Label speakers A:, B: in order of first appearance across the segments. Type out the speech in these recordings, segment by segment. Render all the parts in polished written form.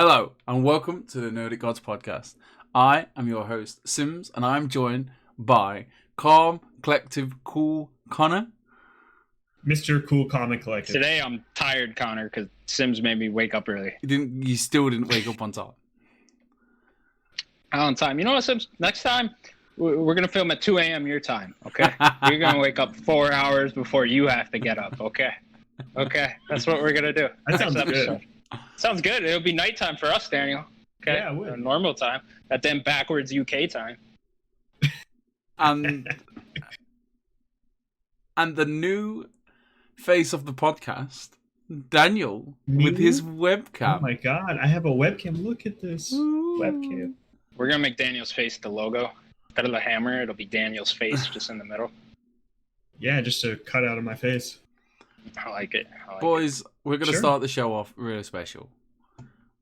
A: Hello, and welcome to the Nerdic Gods podcast. I am your host, Sims, and I'm joined by calm, collective, cool Connor.
B: Mr. Cool Comic Collective.
C: Today I'm tired, Connor, because Sims made me wake up early.
A: You still didn't wake up on time.
C: On time. You know what, Sims? Next time, we're going to film at 2 a.m. your time, okay? You're going to wake up 4 hours before you have to get up, okay? Okay, that's what we're going to do.
B: That sounds good.
C: Sounds good. It'll be nighttime for us, Daniel. Okay?
B: Yeah, it would.
C: Normal time. At then backwards UK time.
A: And the new face of the podcast, Daniel,
B: Me?
A: with his
B: Oh
A: webcam.
B: my god, I have a webcam. Look at this webcam.
C: We're going to make Daniel's face the logo. Instead of the hammer, it'll be Daniel's face just in the middle.
B: Yeah, just a cut out of my face.
C: I like it.
A: Boys, we're going to
B: Sure.
A: start the show off really special.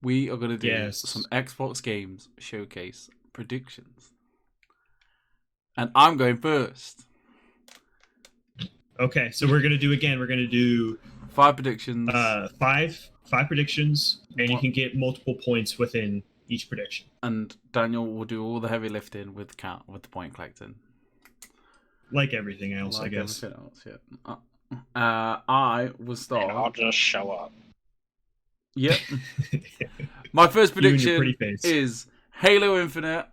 A: We are going to do
B: Yes.
A: some Xbox games showcase predictions. And I'm going first.
B: Okay, so we're gonna do
A: 5 predictions.
B: five predictions, and you
A: What?
B: can get multiple points within each prediction.
A: And Daniel will do all the heavy lifting with the point collecting.
B: Like everything else,
A: Like
B: I guess.
A: everything else, yeah. I will start.
C: And I'll just show up.
A: Yep. My first
B: You and your
A: prediction
B: pretty face.
A: is Halo Infinite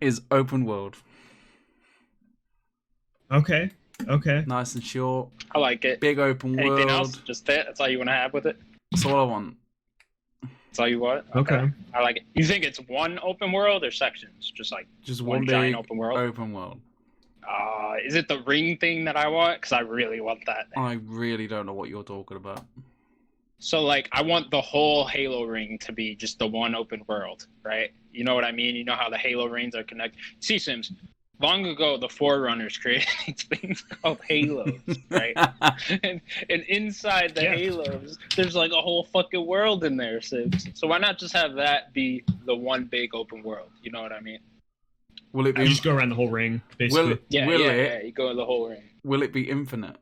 A: is open world.
B: Okay.
A: Nice and short.
C: I like it.
A: Big open
C: Anything
A: world.
C: else? Just that? That's all you want to have with it?
A: That's all I want.
C: That's all you want?
B: Okay.
C: I like it. You think it's one open world or sections? Just like
A: Just
C: one
A: one
C: giant
A: big
C: open world?
A: open world.
C: Is it the ring thing that I want? Because I really want that.
A: I really don't know what you're talking about.
C: So, like, I want the whole Halo ring to be just the one open world, right? You know what I mean? You know how the Halo rings are connected? See, Sims, long ago, the Forerunners created these things called Halos, right? and inside the
B: Yeah.
C: Halos, there's like a whole fucking world in there, Sims. So why not just have that be the one big open world? You know what I mean?
A: Will it
B: You
A: be?
B: just go around the whole ring, basically.
A: Will
C: Yeah,
A: Will
C: yeah,
A: it?
C: yeah. You go in the whole ring.
A: Will it be infinite?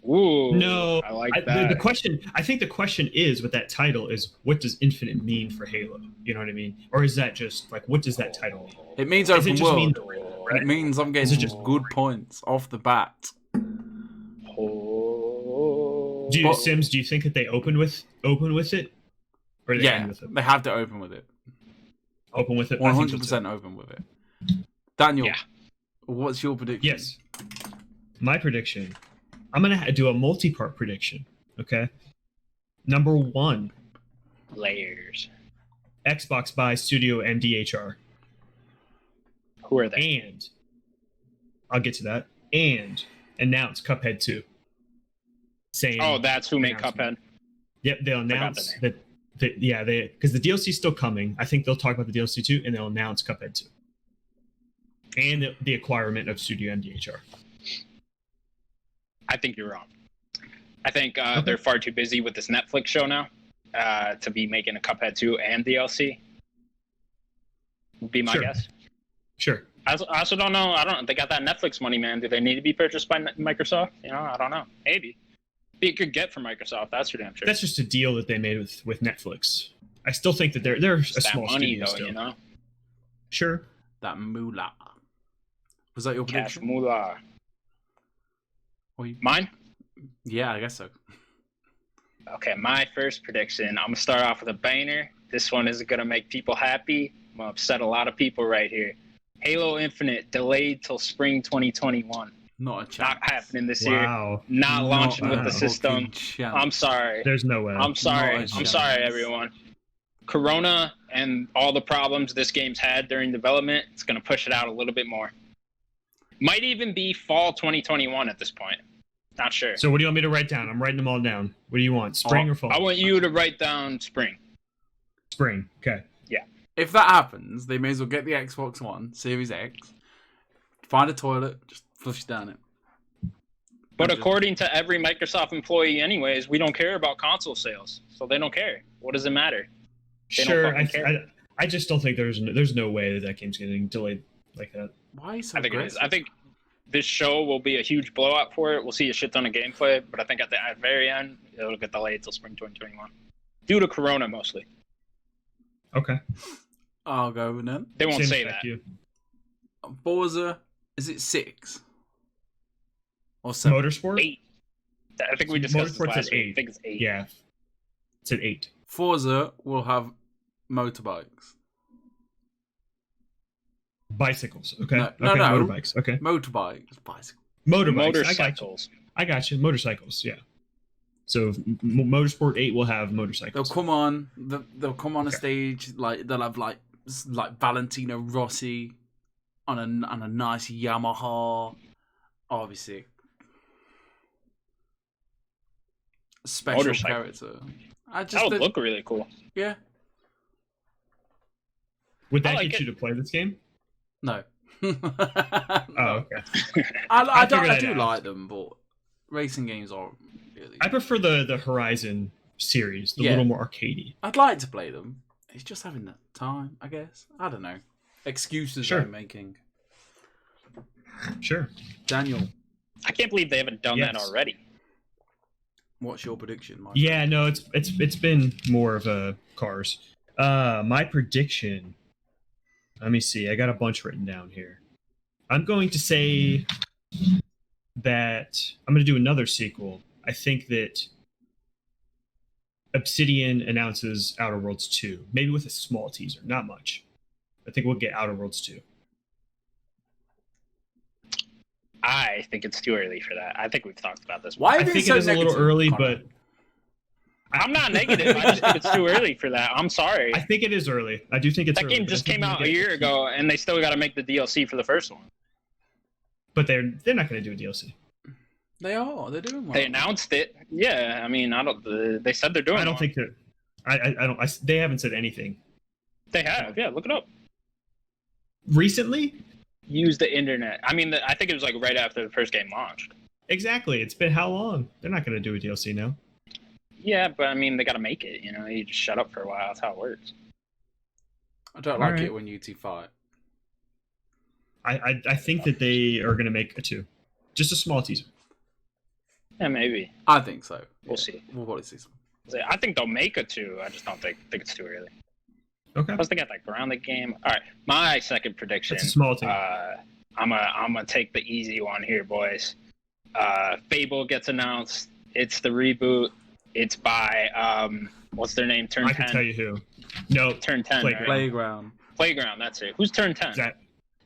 C: Ooh,
B: No,
C: I like
B: the
C: that.
B: question. I think the question is, with that title, is what does infinite mean for Halo? You know what I mean? Or is that just like what does that title mean?
A: It means
B: Does it
A: open
B: just mean
A: world.
B: the ring,
A: It
B: right?
A: means I'm
B: Is
A: getting
B: it just-
A: good points off the bat.
C: Oh.
B: Do you, Sims? Do you think that they open with it, or they
A: Yeah,
B: end with it?
A: they have to open with it.
B: Open with it. I think so,
A: 100% open with it. Daniel,
C: Yeah.
A: what's your prediction?
B: too. Yes. My prediction. I'm gonna do a multi-part prediction. Okay. Number 1,
C: Layers.
B: Xbox buys Studio MDHR,
C: Who are they?
B: and I'll get to that. And announce Cuphead 2. Saying,
C: Oh, that's who made
B: announcement.
C: Cuphead.
B: Yep, they'll
C: Forgot
B: announce
C: the
B: that because the DLC is still coming. I think they'll talk about the DLC too, and they'll announce Cuphead 2 and the acquirement of Studio MDHR.
C: I think you're wrong. I think they're far too busy with this Netflix show now to be making a Cuphead 2 and DLC. Would be my
B: Sure.
C: guess.
B: Sure.
C: I also don't know. They got that Netflix money, man. Do they need to be purchased by Microsoft? You know, I don't know. Maybe. Be a good get for Microsoft. That's for damn sure.
B: That's just a deal that they made with Netflix. I still think that they're a
C: It's that
B: small
C: money,
B: studio
C: though.
B: still.
C: You know,
B: Sure.
A: That moolah. Was that your
C: cash
A: prediction?
C: moolah.
A: Or you-
C: Mine.
A: Yeah, I guess so.
C: Okay, my first prediction. I'm gonna start off with a banger. This one is gonna make people happy. I'm gonna upset a lot of people right here. Halo Infinite delayed till spring 2021.
A: Not a chance.
C: Not happening this year.
B: Wow.
C: Not launching with
B: a
C: the system.
A: fucking chance.
C: I'm sorry.
B: There's no way.
C: I'm sorry.
A: Not a
C: I'm sorry,
A: chance.
C: everyone. Corona and all the problems this game's had during development, it's gonna push it out a little bit more. Might even be fall 2021 at this point. Not sure.
B: So what do you want me to write down? I'm writing them all down. What do you want? Spring or fall?
C: I want you to write down spring.
B: Spring. Okay.
A: If that happens, they may as well get the Xbox One, Series X, find a toilet, just flush down it.
C: But
A: And
C: according to every Microsoft employee, anyways, we don't care about console sales, so they don't care. What does it matter? They don't
B: Sure.
C: fucking care.
B: I just don't think there's no way that game's getting delayed like that.
A: Why are you so
C: I think it is.
A: aggressive?
C: I think this show will be a huge blowout for it. We'll see a shit ton of gameplay, but I think at the very end, it'll get delayed till spring 2021. due to Corona mostly.
B: Okay.
A: I'll go with them.
C: They won't
B: Same
C: say
B: as
C: that.
B: you.
A: Forza, is it 6 or 7?
B: Motorsport.
C: 8. I think we discussed this
B: Motorsport's
C: last
B: at
C: week.
B: 8.
C: I think it's 8.
B: Yeah, it's at 8.
A: Forza will have motorbikes.
B: Bicycles. Okay.
A: No,
B: okay.
A: no.
B: Motorbikes. Okay.
A: Motorbikes, bicycle.
B: Motorbikes. I got you. Motorcycles. Yeah. So Motorsport 8 will have
A: They'll
B: motorcycles.
A: come on. They'll come on a
B: Okay.
A: stage like they'll have like Valentino Rossi on a nice Yamaha. Obviously, special
C: Motorcycle.
A: character.
C: That would look really cool.
A: Yeah.
B: Would that
C: I like
B: get
C: it.
B: you to play this game?
A: No.
B: Oh, okay.
A: I
B: figured I'd
A: do
B: ask.
A: like them, but racing games are really.
B: I prefer the Horizon series, the
A: Yeah.
B: little more arcadey.
A: I'd like to play them. It's just having the time, I guess. I don't know. Excuses
B: Sure.
A: I'm making.
B: Sure.
A: Daniel,
C: I can't believe they haven't done that
B: Yes.
C: already.
A: what's your prediction, Mike?
B: Yeah, no, it's been more of a cars. My prediction. Let me see. I got a bunch written down here. I'm going to say that I'm going to do another sequel. I think that Obsidian announces Outer Worlds 2, maybe with a small teaser, not much. I think we'll get Outer Worlds 2.
C: I think it's too early for that. I think we've talked about this.
A: Why are
B: I
A: you being
B: think
A: so
B: it is a little
A: negative,
B: early,
A: Connor?
B: but
C: I'm not negative. I just think it's too early for that. I'm sorry.
B: I think it is early. I do think it's
C: That
B: early.
C: game
B: but I
C: just
B: think
C: came
B: we'll
C: out a
B: get
C: year
B: the-
C: ago, and they still got to make the DLC for the first one.
B: But they're not going to do a DLC.
A: They are. They're doing well.
C: They announced it. Yeah, I mean, I don't. They said they're doing.
B: I don't
C: one.
B: think that. I don't. They haven't said anything
C: They have. Yeah, look it up.
B: recently.
C: Use the internet. I mean, I think it was like right after the first game launched.
B: Exactly. It's been how long? They're not going to do a DLC now.
C: Yeah, but I mean, they got to make it. You know, you just shut up for a while. That's how it works.
A: I don't like
B: Alright.
A: it when you two fight.
B: I think that they are going to make a 2, just a small teaser.
C: Yeah, maybe.
A: I think so.
C: We'll see.
A: We'll probably see some.
C: I think they'll make a 2. I just don't think it's too early.
B: Okay.
C: Plus, they got that grounded game. All right, my second prediction.
B: It's a small team.
C: I'm gonna take the easy one here, boys. Fable gets announced. It's the reboot. It's by what's their name? Turn
B: I
C: 10.
B: can tell you who. No,
C: Turn 10.
B: Playground.
C: Right?
A: Playground.
C: Playground. That's it. Who's Turn 10?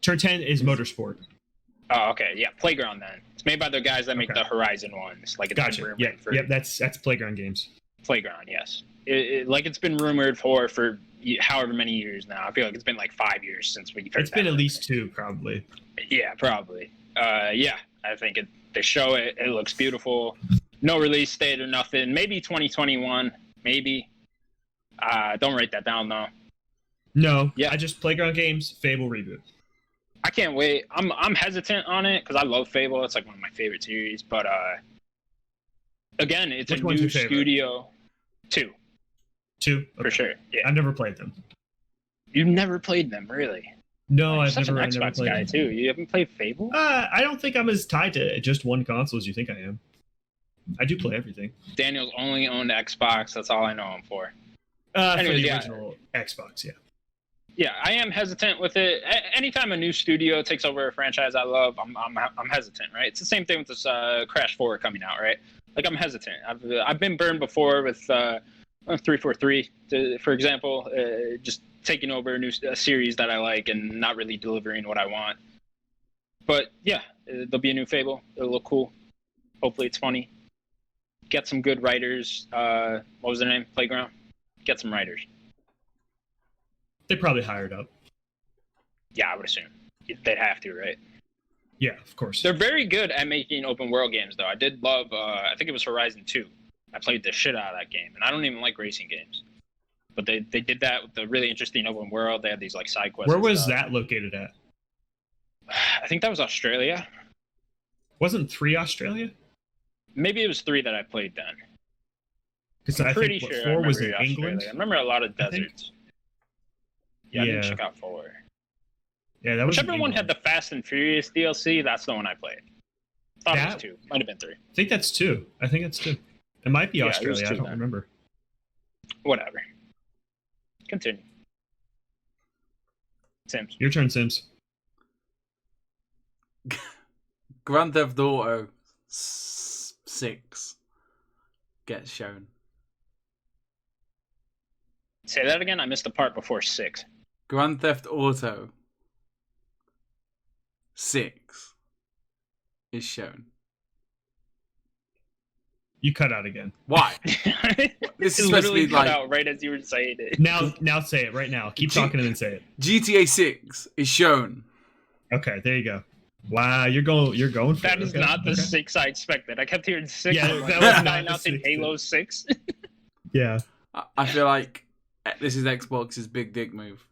B: Turn 10 is Motorsport.
C: Oh, okay. Yeah, Playground then. It's made by the guys that make
B: Okay.
C: the Horizon ones. Like it's been
B: Gotcha.
C: rumored
B: Yeah,
C: for
B: yep. That's Playground Games.
C: Playground. Yes. Like it's been rumored for however many years now. I feel like it's been like 5 years since we.
B: It's been at least 2, probably.
C: Yeah, probably. Yeah, I think they show it. It looks beautiful. No release date or nothing. Maybe 2021. Maybe. Don't write that down though.
B: No.
C: Yeah.
B: I just Playground Games Fable reboot.
C: I can't wait. I'm hesitant on it because I love Fable. It's like one of my favorite series. But again, it's
B: Which
C: a
B: one's
C: new
B: your favorite?
C: studio. 2
B: 2
C: for sure. Yeah.
B: I've never played them.
C: You've never played them, really?
B: No,
C: You're
B: I've
C: such
B: never.
C: an
B: I've never
C: Xbox
B: played
C: guy
B: them.
C: too. You haven't played Fable?
B: I don't think I'm as tied to just one console as you think I am. I do play everything.
C: Daniel's only owned Xbox. That's all I know him for.
B: For
C: Anyways,
B: the
C: yeah.
B: original Xbox, yeah.
C: Yeah, I am hesitant with it. Anytime a new studio takes over a franchise I love, I'm hesitant, right? It's the same thing with this Crash 4 coming out, right? Like I'm hesitant. I've been burned before with 343, for example, just taking over a series that I like and not really delivering what I want. But yeah, there'll be a new Fable. It'll look cool. Hopefully it's funny. Get some good writers. What was their name? Playground. Get some writers.
B: They probably hired up.
C: Yeah, I would assume they'd have to, right?
B: Yeah, of course.
C: They're very good at making open world games, though. I did love. I think it was Horizon 2. I played the shit out of that game, and I don't even like racing games. But they did that with the really interesting open world. They had these like side quests.
B: Where
C: and
B: was
C: stuff.
B: that located at?
C: I think that was Australia.
B: Wasn't 3 Australia?
C: Maybe it was 3 that I played then.
B: Because
C: I'm
B: I
C: pretty
B: think
C: sure
B: 4 was in
C: Australia.
B: England.
C: I remember a lot of
B: I think.
C: deserts. Yeah, I didn't
B: Yeah.
C: check out 4.
B: Yeah, that was in
C: Whichever one had
B: England.
C: the Fast and Furious DLC, that's the one I played. Thought it
B: That-
C: was 2. Might have been 3.
B: I think that's 2. It might be
C: Yeah, it was
B: Australia. I
C: 2
B: don't
C: then.
B: remember.
C: Whatever. Continue. Sims.
B: Your turn, Sims.
A: Grand Theft Auto 6 gets shown.
C: Say that again. I missed the part before 6.
A: Grand Theft Auto 6 is shown.
B: You cut out again.
A: Why? This is
C: literally
A: supposed to be
C: cut
A: like
C: out right as you were saying it.
B: Now say it right now. Keep talking and then say it.
A: GTA 6 is shown.
B: Okay, there you go. Wow, you're going for
C: That
B: it.
C: is
B: Okay,
C: not the
B: okay.
C: 6 I expected. I kept hearing 6.
B: Yeah,
C: I'm like,
B: that was
C: "Am
B: not
C: I
B: the
C: announcing
B: 6
C: Halo 6.
B: Yeah.
A: I feel like this is Xbox's big dick move.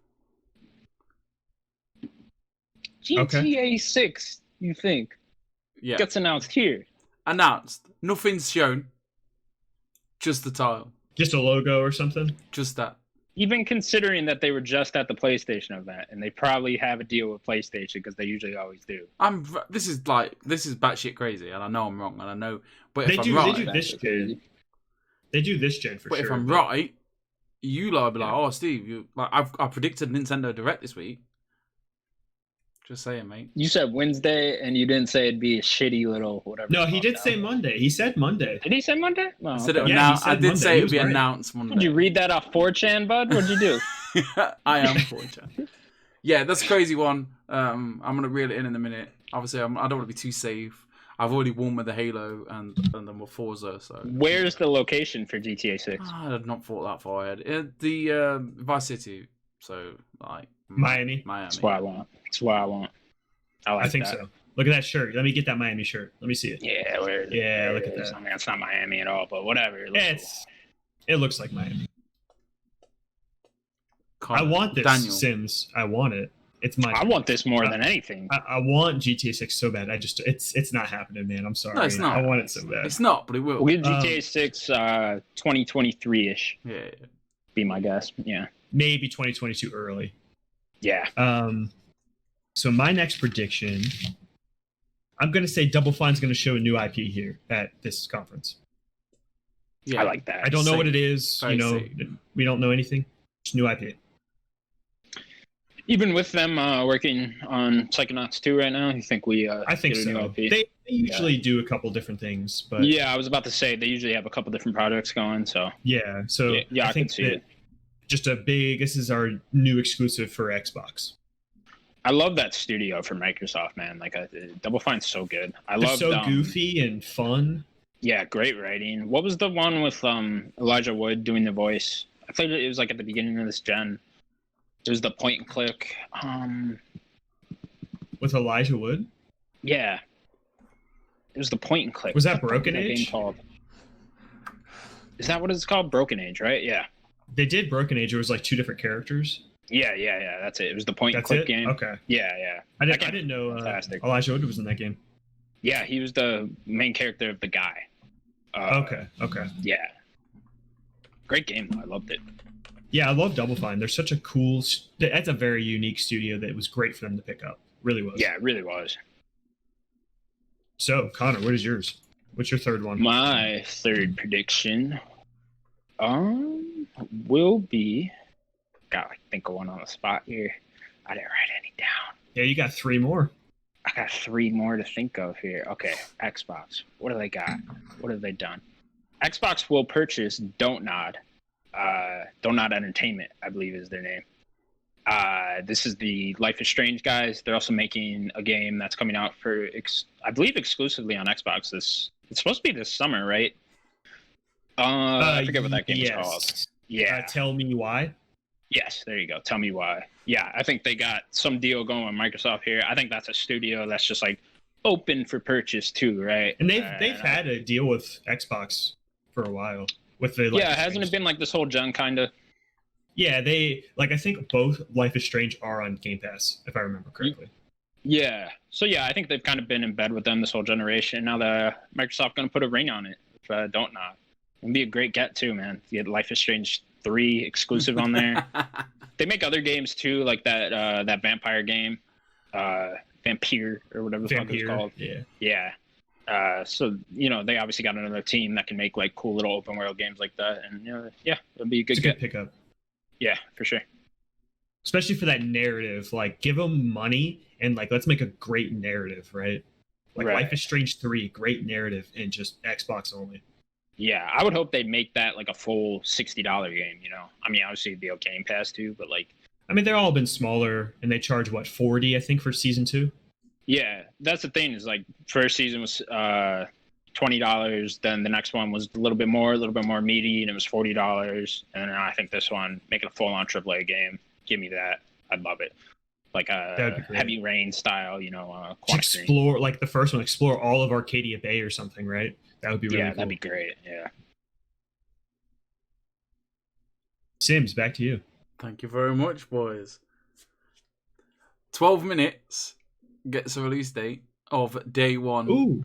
C: GTA 6, you think?
A: Yeah.
C: Gets announced here.
A: Announced. Nothing's shown. Just the title.
B: Just a logo or something?
A: Just that.
C: Even considering that they were just at the PlayStation event, and they probably have a deal with PlayStation because they usually always do.
A: This is batshit crazy, and I know I'm wrong, and I know. But
B: They
A: if
B: do-
A: I'm
B: they
A: right,
B: do this gen. They do this gen for
A: but
B: sure.
A: if I'm right, you lot will be like, "Oh, Steve, you like I predicted Nintendo Direct this week." Just saying, mate.
C: You said Wednesday, and you didn't say it'd be a shitty little whatever.
B: No, he
C: it's
B: did
C: called
B: say
C: now.
B: Monday. He said Monday.
C: Did he say Monday? No,
A: I said
C: okay.
A: it
B: Yeah, he
A: announced. I
B: said
A: did
B: Monday.
A: say
B: He
A: it would
B: was
A: be
B: right.
A: announced Monday.
C: Did you read that off 4chan, bud? What'd you do?
A: I am fortunate. Yeah, that's a crazy one. I'm gonna reel it in a minute. Obviously, I don't want to be too safe. I've already won with the Halo and then with Forza, so.
C: Where's the location for GTA 6?
A: I had not thought that far ahead. The Vice City, so like
B: Miami.
C: That's what I want. That's what I want. I like
B: I think
C: that.
B: so. Look at that shirt. Let me get that Miami shirt. Let me see it.
C: Yeah, where is it?
B: Yeah,
C: There
B: look
C: it
B: at
C: is.
B: that.
C: I mean, it's not Miami at all, but whatever. It looks
B: It looks like Miami.
A: Connor,
B: I want this
A: Daniel.
B: Sims. I want it. It's my.
C: cool. I want this more than anything.
B: I want GTA 6 so bad. It's not happening, man. I'm sorry.
A: No, it's not.
B: I want it so bad.
A: It's not, but it will.
C: We'll get GTA 6 2023-ish,
A: Yeah.
C: be my guess. Yeah.
B: Maybe 2022 early.
C: Yeah.
B: So my next prediction, I'm gonna say Double Fine's gonna show a new IP here at this conference.
A: Yeah.
C: I like that.
B: I don't know
A: Safe.
B: what it is.
A: Very
B: You know,
A: safe.
B: we don't know anything. Just new IP.
C: Even with them working on Psychonauts 2 right now, you think we
B: I think
C: get a new
B: so.
C: IP?
B: They usually do a couple different things, but
C: Yeah, I was about to say they usually have a couple different projects going, so
B: yeah. So
C: yeah, I
B: think
C: can see
B: that
C: it.
B: just a big. This is our new exclusive for Xbox.
C: I love that studio for Microsoft, man. Like, Double Fine's so good. I
B: They're
C: love
B: so goofy and fun.
C: Yeah, great writing. What was the one with Elijah Wood doing the voice? I thought it was like at the beginning of this gen. It was the point and click.
B: With Elijah Wood.
C: Yeah, it was the point and click.
B: Was that
C: What the fuck
B: Broken
C: is that
B: Age?
C: game called? Is that what it's called? Broken Age, right? Yeah.
B: They did Broken Age. It was like two different characters.
C: Yeah. That's it. It was the point and
B: That's
C: click
B: it.
C: game.
B: Okay.
C: Yeah.
B: I
C: That
B: didn't
C: game
B: know
C: fantastic.
B: Elijah Wood was in that game.
C: Yeah, he was the main character of the guy.
B: Okay.
C: Yeah. Great game. Though. I loved it.
B: Yeah, I love Double Fine. They're such a cool. That's a very unique studio that was great for them to pick up. Really was.
C: Yeah, it really was.
B: So, Connor, what is yours? What's your third one?
C: My third prediction will be, gotta think of one on the spot here. I didn't write any down.
B: Yeah, you got three more.
C: I got 3 more to think of here. Okay, Xbox. What do they got? What have they done? Xbox will purchase Don't Nod. Don't Nod Entertainment, I believe is their name. This is the Life is Strange guys. They're also making a game that's coming out for, I believe, exclusively on Xbox. It's supposed to be this summer, right? I forget what that game is called. Yeah.
B: Tell Me Why.
C: Yes, there you go. Tell me why. Yeah, I think they got some deal going with Microsoft here. I think that's a studio that's just like open for purchase too, right?
B: And they've had a deal with Xbox for a while with the Life is
C: hasn't
B: Strange.
C: it been like this whole gen kind of?
B: Yeah, they I think both Life is Strange are on Game Pass, if I remember correctly.
C: Yeah. So yeah, I think they've kind of been in bed with them this whole generation. Now the Microsoft going to put a ring on it. If Don't Nod, it'd be a great get too, man. You get Life is Strange 3 exclusive on there. They make other games too, like that vampire game, Vampire or whatever the fuck it's called.
B: Yeah.
C: Yeah. So they obviously got another team that can make like cool little open world games like that, and yeah, it'll be a good
B: It's a good pickup.
C: Yeah, for sure.
B: Especially for that narrative, like give them money and like let's make a great narrative, right? Like
C: Right.
B: Life is Strange 3, great narrative and just Xbox only.
C: Yeah, I would hope they make that like a full $60 game. I mean, obviously it'd be okay Game Pass too, but like,
B: I mean, they're all been smaller, and they charge what 40, I think, for season 2.
C: yeah, that's the thing is like first season was $20, then the next one was a little bit more meaty, and it was $40, and then I think this one make it a full-on AAA game. Give me that, I'd love it. Like
B: That'd be
C: a
B: great.
C: Heavy Rain style,
B: Just
C: quad screen.
B: explore like the first one, explore all of Arcadia Bay or something, right? That would be really
C: Yeah,
B: cool.
C: that'd be great. Yeah.
B: Sims, back to you.
A: Thank you very much, boys. 12 minutes gets a release date of day one
B: Ooh,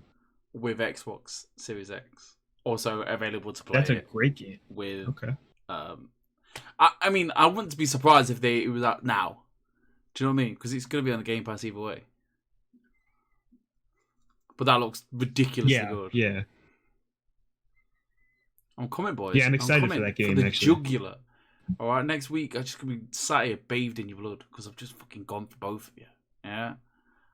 A: with Xbox Series X. Also available to play
B: that's a
A: it
B: great game.
A: with.
B: Okay.
A: I mean, I wouldn't be surprised if it was out now. Do you know what I mean? Because it's going to be on the Game Pass either way. But that looks ridiculously good.
B: Yeah.
A: I'm coming, boys.
B: Yeah, I'm excited for
A: coming
B: that game,
A: For the
B: actually.
A: jugular. All right, next week I'm just gonna be sat here bathed in your blood because I've just fucking gone for both of you. Yeah,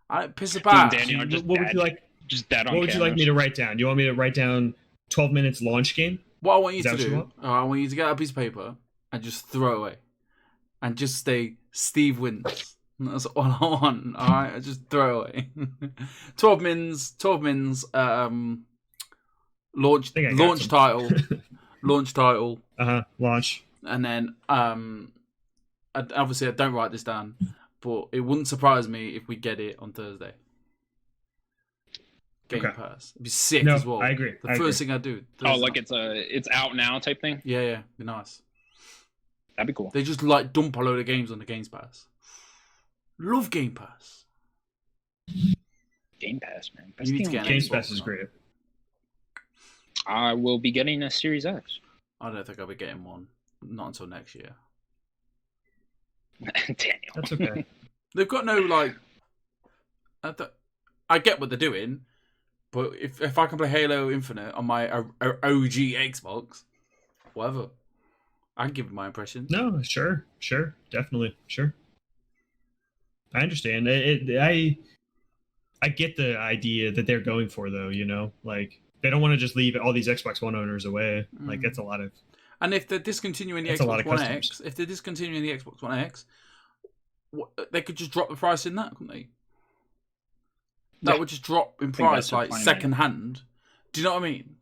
A: I don't piss about.
C: Daniel are just
B: What would
C: dead.
B: you like?
C: Just dead on
B: What would you like
C: cameras.
B: me to write down? You want me to write down 12 minutes launch game?
A: What I want you
B: Is
A: to
B: that what you
A: do,
B: want?
A: I want you to get out a piece of paper and just throw it away, and just say Steve wins. And that's all I want. All right, just throw it away. 12 mins. Launch
B: think I got some.
A: title. Launch title.
B: Launch.
A: And then, obviously, I don't write this down, but it wouldn't surprise me if we get it on Thursday. Game
B: Okay.
A: Pass. It'd be sick
B: No,
A: as well.
B: I agree.
A: The first thing I do.
C: Oh, like it's out now type thing.
A: Yeah, be nice.
C: That'd be cool.
A: They just like dump a load of games on the Game Pass. Love Game Pass.
C: Game Pass, man.
A: You need to
C: Best
A: get
C: thing
A: an
B: Game
A: Xbox
B: Pass is
A: now.
B: great.
C: I will be getting a Series X.
A: I don't think I'll be getting one. Not until next year.
C: Daniel.
B: That's okay.
A: They've got no like. I get what they're doing, but if I can play Halo Infinite on my OG Xbox, whatever, I can give it my impression.
B: No, sure, definitely, sure. I understand. I get the idea that they're going for, though. Like they don't want to just leave all these Xbox One owners away. Like that's a lot of.
A: And if they're discontinuing the
B: That's a lot
A: Xbox
B: of
A: One
B: customers.
A: X, they could just drop the price in that, couldn't they? That
C: Yeah.
A: would just drop in
C: think that's
A: price,
C: their
A: like
C: plan,
A: second hand. Do you know what I mean?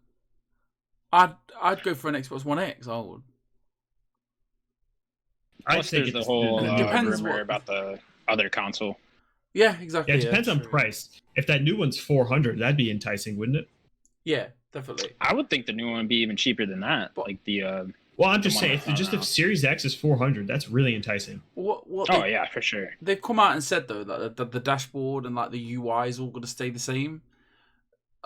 A: I'd go for an Xbox One X. I would.
B: I
C: Plus,
B: think
C: there's the
B: it's
C: whole
A: It depends
C: rumor
A: what-
C: about the other console.
A: Yeah, exactly.
B: Yeah, it depends on
A: true.
B: price. If that new one's 400, that'd be enticing, wouldn't it?
A: Yeah, definitely.
C: I would think the new one would be even cheaper than that.
A: But-
C: Like the.
B: Well, I'm just
C: one
B: saying,
C: that's not
B: if
C: around.
B: Series X is 400, that's really enticing.
A: What
C: Oh yeah, for sure.
A: they've come out and said though that the dashboard and like the UI is all going to stay the same.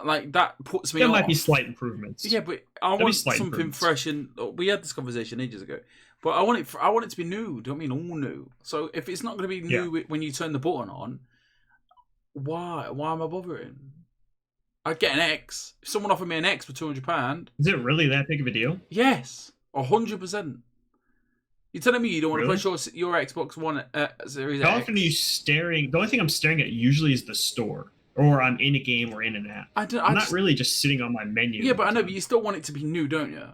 A: Like that puts me
B: There
A: off.
B: might be slight improvements.
A: Yeah, but I
B: There'll be
A: want
B: slight
A: something
B: improvements.
A: fresh, and we had this conversation ages ago. But I want it to be new. Do you know what I mean all new? So if it's not going to be new when you turn the button on, why am I bothering? I'd get an X. If someone offered me an X for £200,
B: Is it really that big of a deal?
A: yes, 100%. You're telling me you don't want
B: Really?
A: to play your Xbox One Series
B: How
A: X?
B: often are you staring? The only thing I'm staring at usually is the store, or I'm in a game or in an app.
A: I'm
B: I'm not really just sitting on my menu.
A: Yeah, but I know, but you still want it to be new, don't you?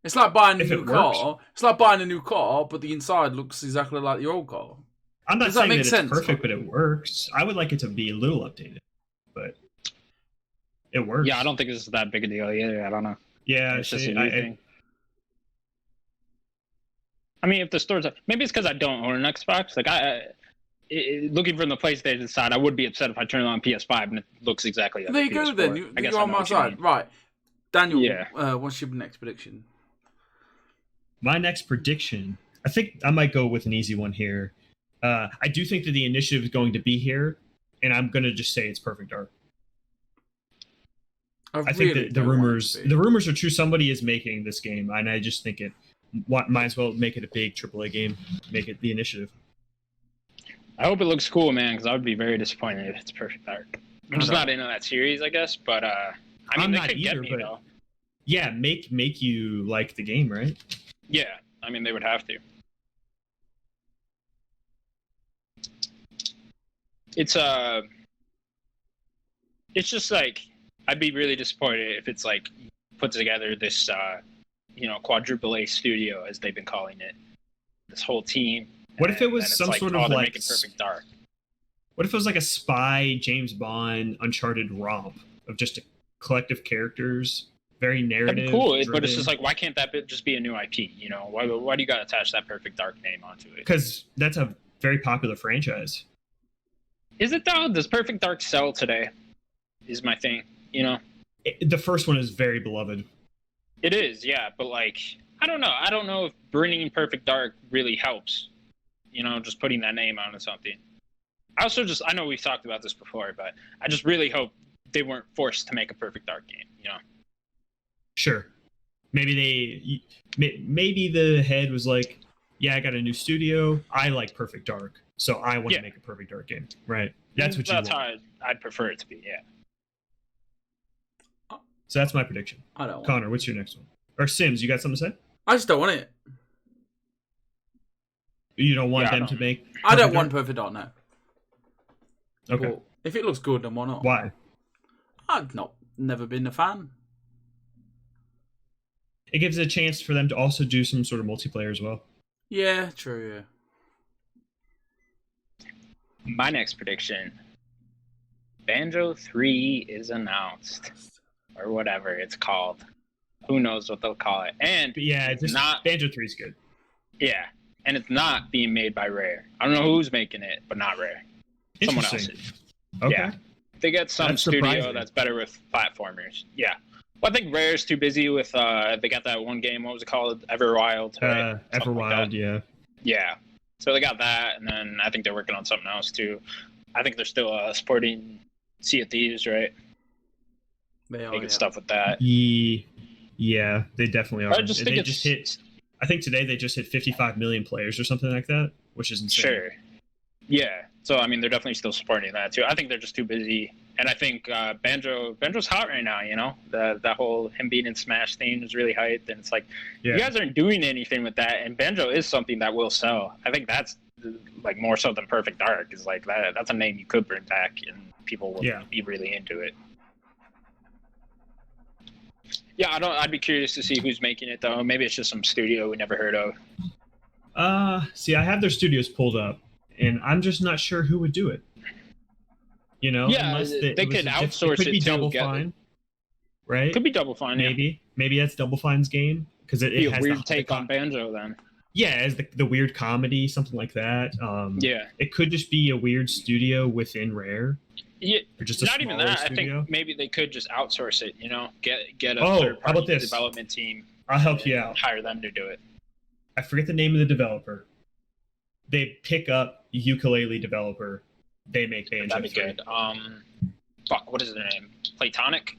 A: It's like buying a
B: If
A: new
B: it
A: car. It's like buying a new car, but the inside looks exactly like your old car.
B: I'm not
A: Does that
B: saying
A: make
B: that it's
A: sense?
B: perfect, but it works. I would like it to be a little updated, but it works.
C: Yeah, I don't think this is that big a deal either. I don't know.
B: Yeah,
C: It's just
B: see,
C: a new thing. I mean, if the stores, maybe it's because I don't own an Xbox. Like looking from the PlayStation side, I would be upset if I turn it on PS5 and it looks exactly like
A: There you
C: the
A: go
C: PS4.
A: then.
C: I guess
A: You're
C: I
A: on
C: know
A: my
C: what you mean.
A: side. Right. Daniel,
C: Yeah.
A: what's your next prediction?
B: My next prediction, I think I might go with an easy one here. I do think that the initiative is going to be here, and I'm going to just say it's Perfect Dark. I think that the rumors are true. Somebody is making this game, and I just think it might as well make it a big AAA game. Make it the initiative.
C: I hope it looks cool, man, because I would be very disappointed if it's Perfect Dark. I'm just not into that series, I guess. But I mean,
B: I'm
C: they
B: not
C: could
B: either,
C: get me
B: but
C: though.
B: yeah, make you like the game, right?
C: Yeah, I mean, they would have to. It's just like I'd be really disappointed if it's like put together this quadruple A studio as they've been calling it, this whole team.
B: What if it was some
C: like,
B: sort
C: they're
B: of like
C: making Perfect Dark?
B: What if it was like a spy James Bond Uncharted romp of just a collective characters, very narrative?
C: That'd be cool,
B: driven?
C: but it's just like, why can't that just be a new IP? You know, why do you got to attach that Perfect Dark name onto it?
B: Because that's a very popular franchise.
C: Is it though? Does Perfect Dark sell today? Is my thing. You know,
B: The first one is very beloved.
C: it is, yeah, but like, I don't know. I don't know if bringing Perfect Dark really helps. You know, just putting that name onto something. I know we've talked about this before, but I just really hope they weren't forced to make a Perfect Dark game, you know?
B: Sure. Maybe the head was like, yeah, I got a new studio. I like Perfect Dark, so I want to make a Perfect Dark game. Right. That's what you want.
C: That's how I'd prefer it to be, yeah.
B: So that's my prediction.
A: I don't want
B: Connor, what's your next one? Or Sims, you got something to say?
A: I just don't want it.
B: You don't want them to make
A: I don't want Perfect Dark now.
B: Okay.
A: But if it looks good, then why not?
B: Why?
A: I've never been a fan.
B: It gives a chance for them to also do some sort of multiplayer as well.
A: Yeah, true, yeah.
C: My next prediction. Banjo 3 is announced. Or whatever it's called. Who knows what they'll call it. And
B: But yeah,
C: it's not
B: Banjo 3 is good.
C: Yeah. And it's not being made by Rare. I don't know who's making it, but not Rare. Someone else is.
B: Okay.
C: Yeah. They get some
B: That's
C: studio
B: surprising.
C: that's better with platformers. Yeah. Well, I think Rare's too busy with they got that one game, what was it called? Everwild. Right?
B: Everwild, yeah.
C: Yeah. So they got that, and then I think they're working on something else too. I think they're still supporting Sea of Thieves, right?
A: They are,
C: Making stuff with that.
B: Yeah, they definitely are.
C: I just think
B: I think today they just hit 55 million players or something like that, which is insane.
C: Sure. Yeah. So I mean, they're definitely still supporting that too. I think they're just too busy, and I think Banjo's hot right now. You know, that whole him being in Smash thing is really hyped, and it's like you guys aren't doing anything with that. And Banjo is something that will sell. I think that's like more so than Perfect Dark is like that. That's a name you could bring back, and people will be really into it. Yeah, I'd be curious to see who's making it though. Maybe it's just some studio we never heard of.
B: See, I have their studios pulled up, and I'm just not sure who would do it. You know,
C: yeah,
B: unless
C: they could outsource it.
B: Could be
C: to
B: Double Fine, right?
C: Could be Double Fine.
B: Maybe that's Double Fine's game because it has
C: a weird
B: the
C: take on Banjo then.
B: Yeah, as the weird comedy, something like that.
C: Yeah,
B: it could just be a weird studio within Rare.
C: Yeah,
B: or just
C: not even that.
B: Studio.
C: I think maybe they could just outsource it. You know, get a
B: how about this?
C: development team.
B: I'll help you out.
C: Hire them to do it.
B: I forget the name of the developer. They pick up ukulele developer. They make Banjo.
C: That'd be
B: 3.
C: good. What is their name? Platonic,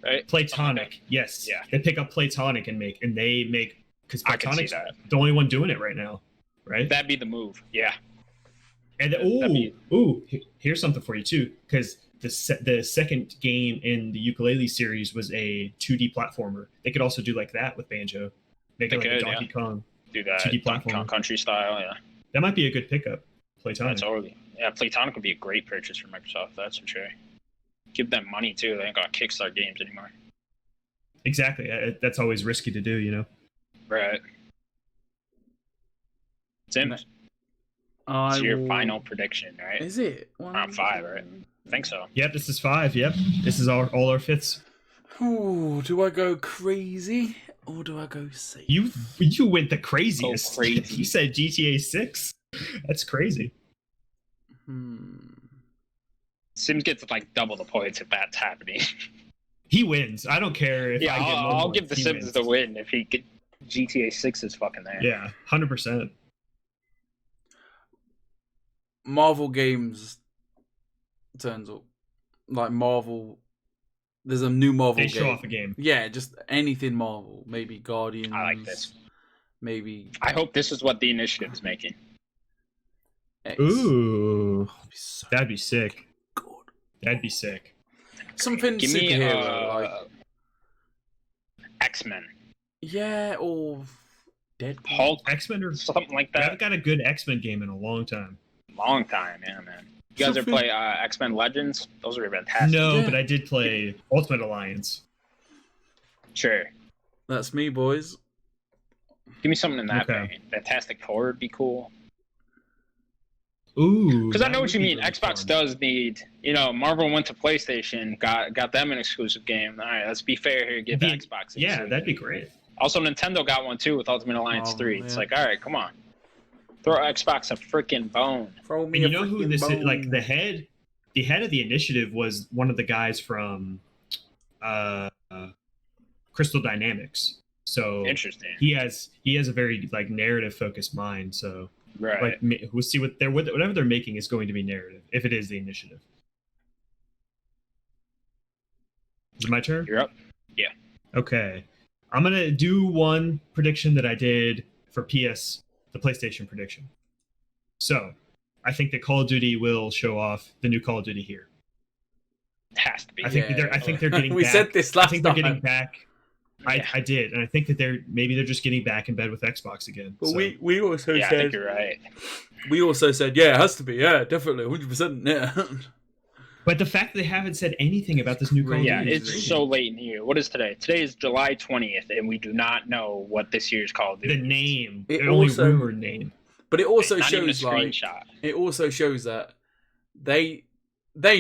C: right?
B: Platonic. Yes.
C: Yeah.
B: They pick up Platonic and they make because Platonic's
C: I can see that.
B: the only one doing it right now, right?
C: That'd be the move. Yeah.
B: And here's something for you too, because the second game in the ukulele series was a 2D platformer. They could also do like that with Banjo. Make it like a Donkey Kong.
C: Do that
B: 2D
C: Donkey Kong
B: platformer.
C: Country style. Yeah.
B: That might be a good pickup. Platonic.
C: Yeah, totally. Yeah, Platonic would be a great purchase for Microsoft. That's for sure. Give them money too. They ain't got Kickstart games anymore.
B: Exactly. That's always risky to do, you know.
C: Right. Sims. It's your final prediction, right?
A: Is it?
C: Round 5, right? I think so.
B: Yep, this is 5. Yep, this is all our fits.
A: Ooh, do I go crazy or do I go safe?
B: You went the craziest.
C: Go crazy.
B: You said GTA 6. That's crazy.
C: Sims gets like double the points if that's happening.
B: He wins. I don't care if I get more
C: I'll
B: points.
C: give the
B: He
C: Sims
B: wins.
C: the win if he get GTA 6 is fucking there.
B: Yeah, 100%.
A: Marvel games turns up. Like Marvel, there's a new Marvel
B: They
A: game.
B: show off a game.
A: Yeah, just anything Marvel. Maybe Guardians.
C: I like this.
A: Maybe.
C: I hope this is what the initiative is making.
A: X.
B: Ooh,
A: Oh, so
B: that'd be sick.
A: good.
B: That'd be sick.
A: Something
C: Give me
A: superhero, like
C: X-Men.
A: yeah, or Deadpool.
C: Hulk,
B: X-Men or
C: something like
B: I
C: that.
B: haven't got a good X-Men game in a long time.
C: Long time, yeah, man. You guys ever
A: Something-
C: play X-Men Legends? Those are fantastic.
B: No,
A: Yeah.
B: but I did play Ultimate Alliance.
C: Sure.
A: That's me, boys.
C: Give me something in that
B: Okay.
C: vein. Fantastic Four would be cool.
B: Ooh.
C: Because I
B: that
C: know
B: would
C: what you
B: be
C: mean.
B: really
C: Xbox
B: fun.
C: does need, Marvel went to PlayStation, got them an exclusive game. All right, let's be fair here. Give
B: Yeah,
C: Xbox.
B: Yeah,
C: exclusive.
B: that'd be great.
C: Also, Nintendo got one too with Ultimate Alliance
A: Oh,
C: 3. It's
A: yeah.
C: like, all right, come on, throw Xbox a freaking bone.
A: Throw
B: And
A: me
B: you
A: a
B: know who
A: freaking
B: this is?
A: bone.
B: Like the head of the initiative was one of the guys from Crystal Dynamics. So
C: Interesting,
B: he has a very like narrative focused mind. So
C: right?
B: like we'll see whatever they're making is going to be narrative if it is the initiative. Is it my turn?
C: You're up.
B: Okay. I'm going to do one prediction that I did for PS, the PlayStation prediction. So, I think that Call of Duty will show off the new Call of Duty here.
C: It has to be.
B: I think they're getting
A: we
B: back.
A: said this
B: I
A: last
B: think they're
A: time.
B: getting back.
C: Yeah.
B: I did, and I think that they're just getting back in bed with Xbox again.
A: But
B: So,
A: we also
C: Yeah, I
A: said
C: think you're right.
A: we also said yeah, it has to be, yeah, definitely, 100%, yeah.
B: but the fact that they haven't said anything about this new Call of
C: Yeah,
B: Duty is
C: it's
B: crazy.
C: so late in the year. What is today? Today is July 20th, and we do not know what this year's Call of Duty.
B: The name,
A: It
B: the only
A: also-
B: rumored name.
A: But it also
C: Not even a
A: shows like
C: screenshot.
A: it also shows that they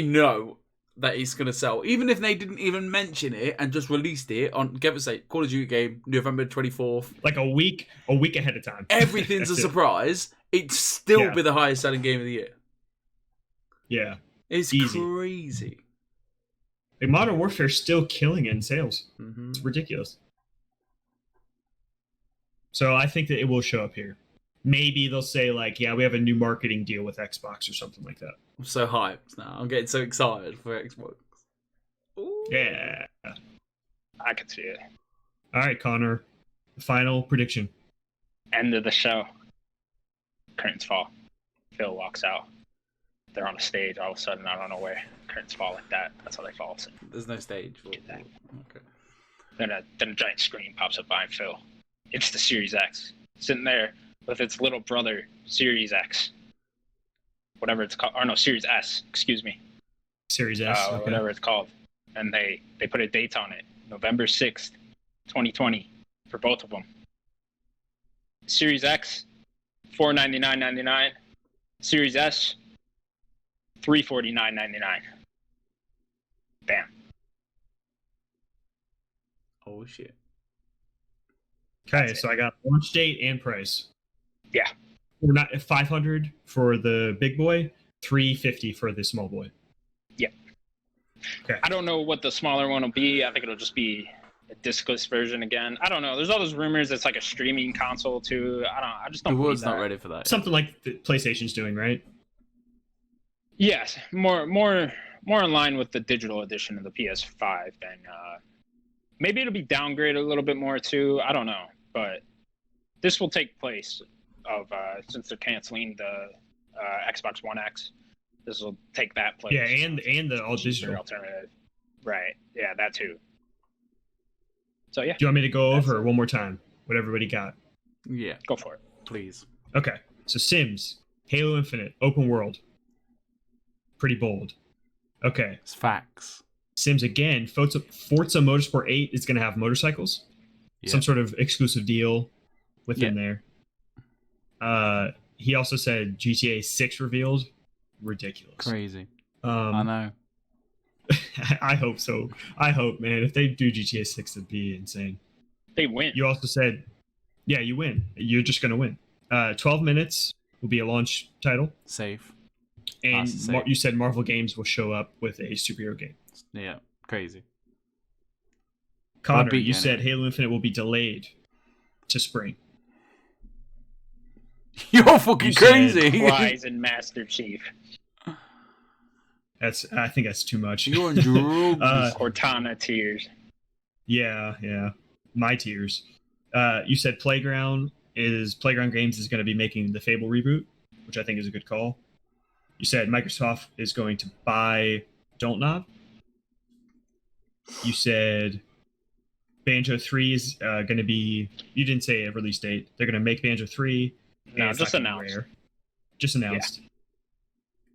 A: know that it's gonna sell, even if they didn't even mention it and just released it on give us sake, Call of Duty game, November 24th.
B: Like a week ahead of time.
A: Everything's a
B: That's it.
A: surprise. It'd still
B: Yeah.
A: be the highest selling game of the year.
B: Yeah.
A: It's
B: Easy.
A: crazy.
B: Like Modern Warfare's still killing it in sales.
A: Hmm
B: It's ridiculous. So I think that it will show up here. Maybe they'll say like, yeah, we have a new marketing deal with Xbox or something like that.
A: I'm so hyped now. I'm getting so excited for Xbox. Ooh.
B: Yeah.
C: I could see it.
B: All right, Connor. Final prediction.
C: End of the show. Curtains fall. Phil walks out. They're on a stage all of a sudden out of nowhere. Curtains fall like that. That's how they fall. So
A: There's no stage.
C: Get that.
A: Okay.
C: then a giant screen pops up behind Phil. It's the Series X. Sitting there with its little brother, Series X. Whatever it's called. Or no, Series S. Excuse me.
B: Series S. Okay.
C: Whatever it's called. And they put a date on it. November 6th, 2020. For both of them. Series X, $499.99. Series S, $349.99. Bam.
A: Oh shit.
B: Okay,
C: That's
B: so I got launch date and price.
C: Yeah.
B: We're not at 500 for the big boy, 350 for the small boy.
C: I don't know what the smaller one will be. I think it'll just be a discless version again. I don't know. There's all those rumors it's like a streaming console too. I just
A: The
C: don't believe
A: world's
C: that.
A: not ready for that.
B: Something like the PlayStation's doing, right?
C: Yes, more in line with the digital edition of the PS5 than maybe it'll be downgraded a little bit more too. I don't know, but this will take place of since they're canceling the Xbox One X. This will take that place.
B: Yeah, and the all
C: Cheaper
B: digital.
C: alternative. Right. Yeah, that too. So yeah,
B: Do you want me to go
C: That's
B: over
C: it.
B: it one more time? What everybody got?
A: Yeah,
C: go for it.
A: please.
B: Okay, so Sims, Halo Infinite, open world. Pretty bold. Okay,
A: It's facts.
B: Sims again. Forza Motorsport 8 is going to have motorcycles.
A: Yeah.
B: Some sort of exclusive deal within there. He also said GTA 6 revealed. Ridiculous.
A: Crazy. I
B: Um,
A: know.
B: I hope so. I hope, man. If they do GTA 6, it'd be insane.
C: They win.
B: You also said, yeah, you win. You're just going to win. 12 minutes will be a launch title.
A: Safe.
B: And
A: That's safe.
B: you said Marvel Games will show up with a superhero game.
A: Yeah, crazy.
B: Connor,
A: beat
B: you
A: you
B: said
A: anyway.
B: Halo Infinite will be delayed to spring.
A: You're fucking
B: You said
A: crazy.
C: Rise and Master Chief.
B: I think that's too much.
A: You're on drugs.
C: Cortana tears.
B: Yeah. My tears. You said Playground Games is going to be making the Fable reboot, which I think is a good call. You said Microsoft is going to buy Dontnod. You said Banjo 3 is going to be. You didn't say a release date. They're going to make Banjo 3.
C: No, it's just announced.
B: Just announced. Yeah.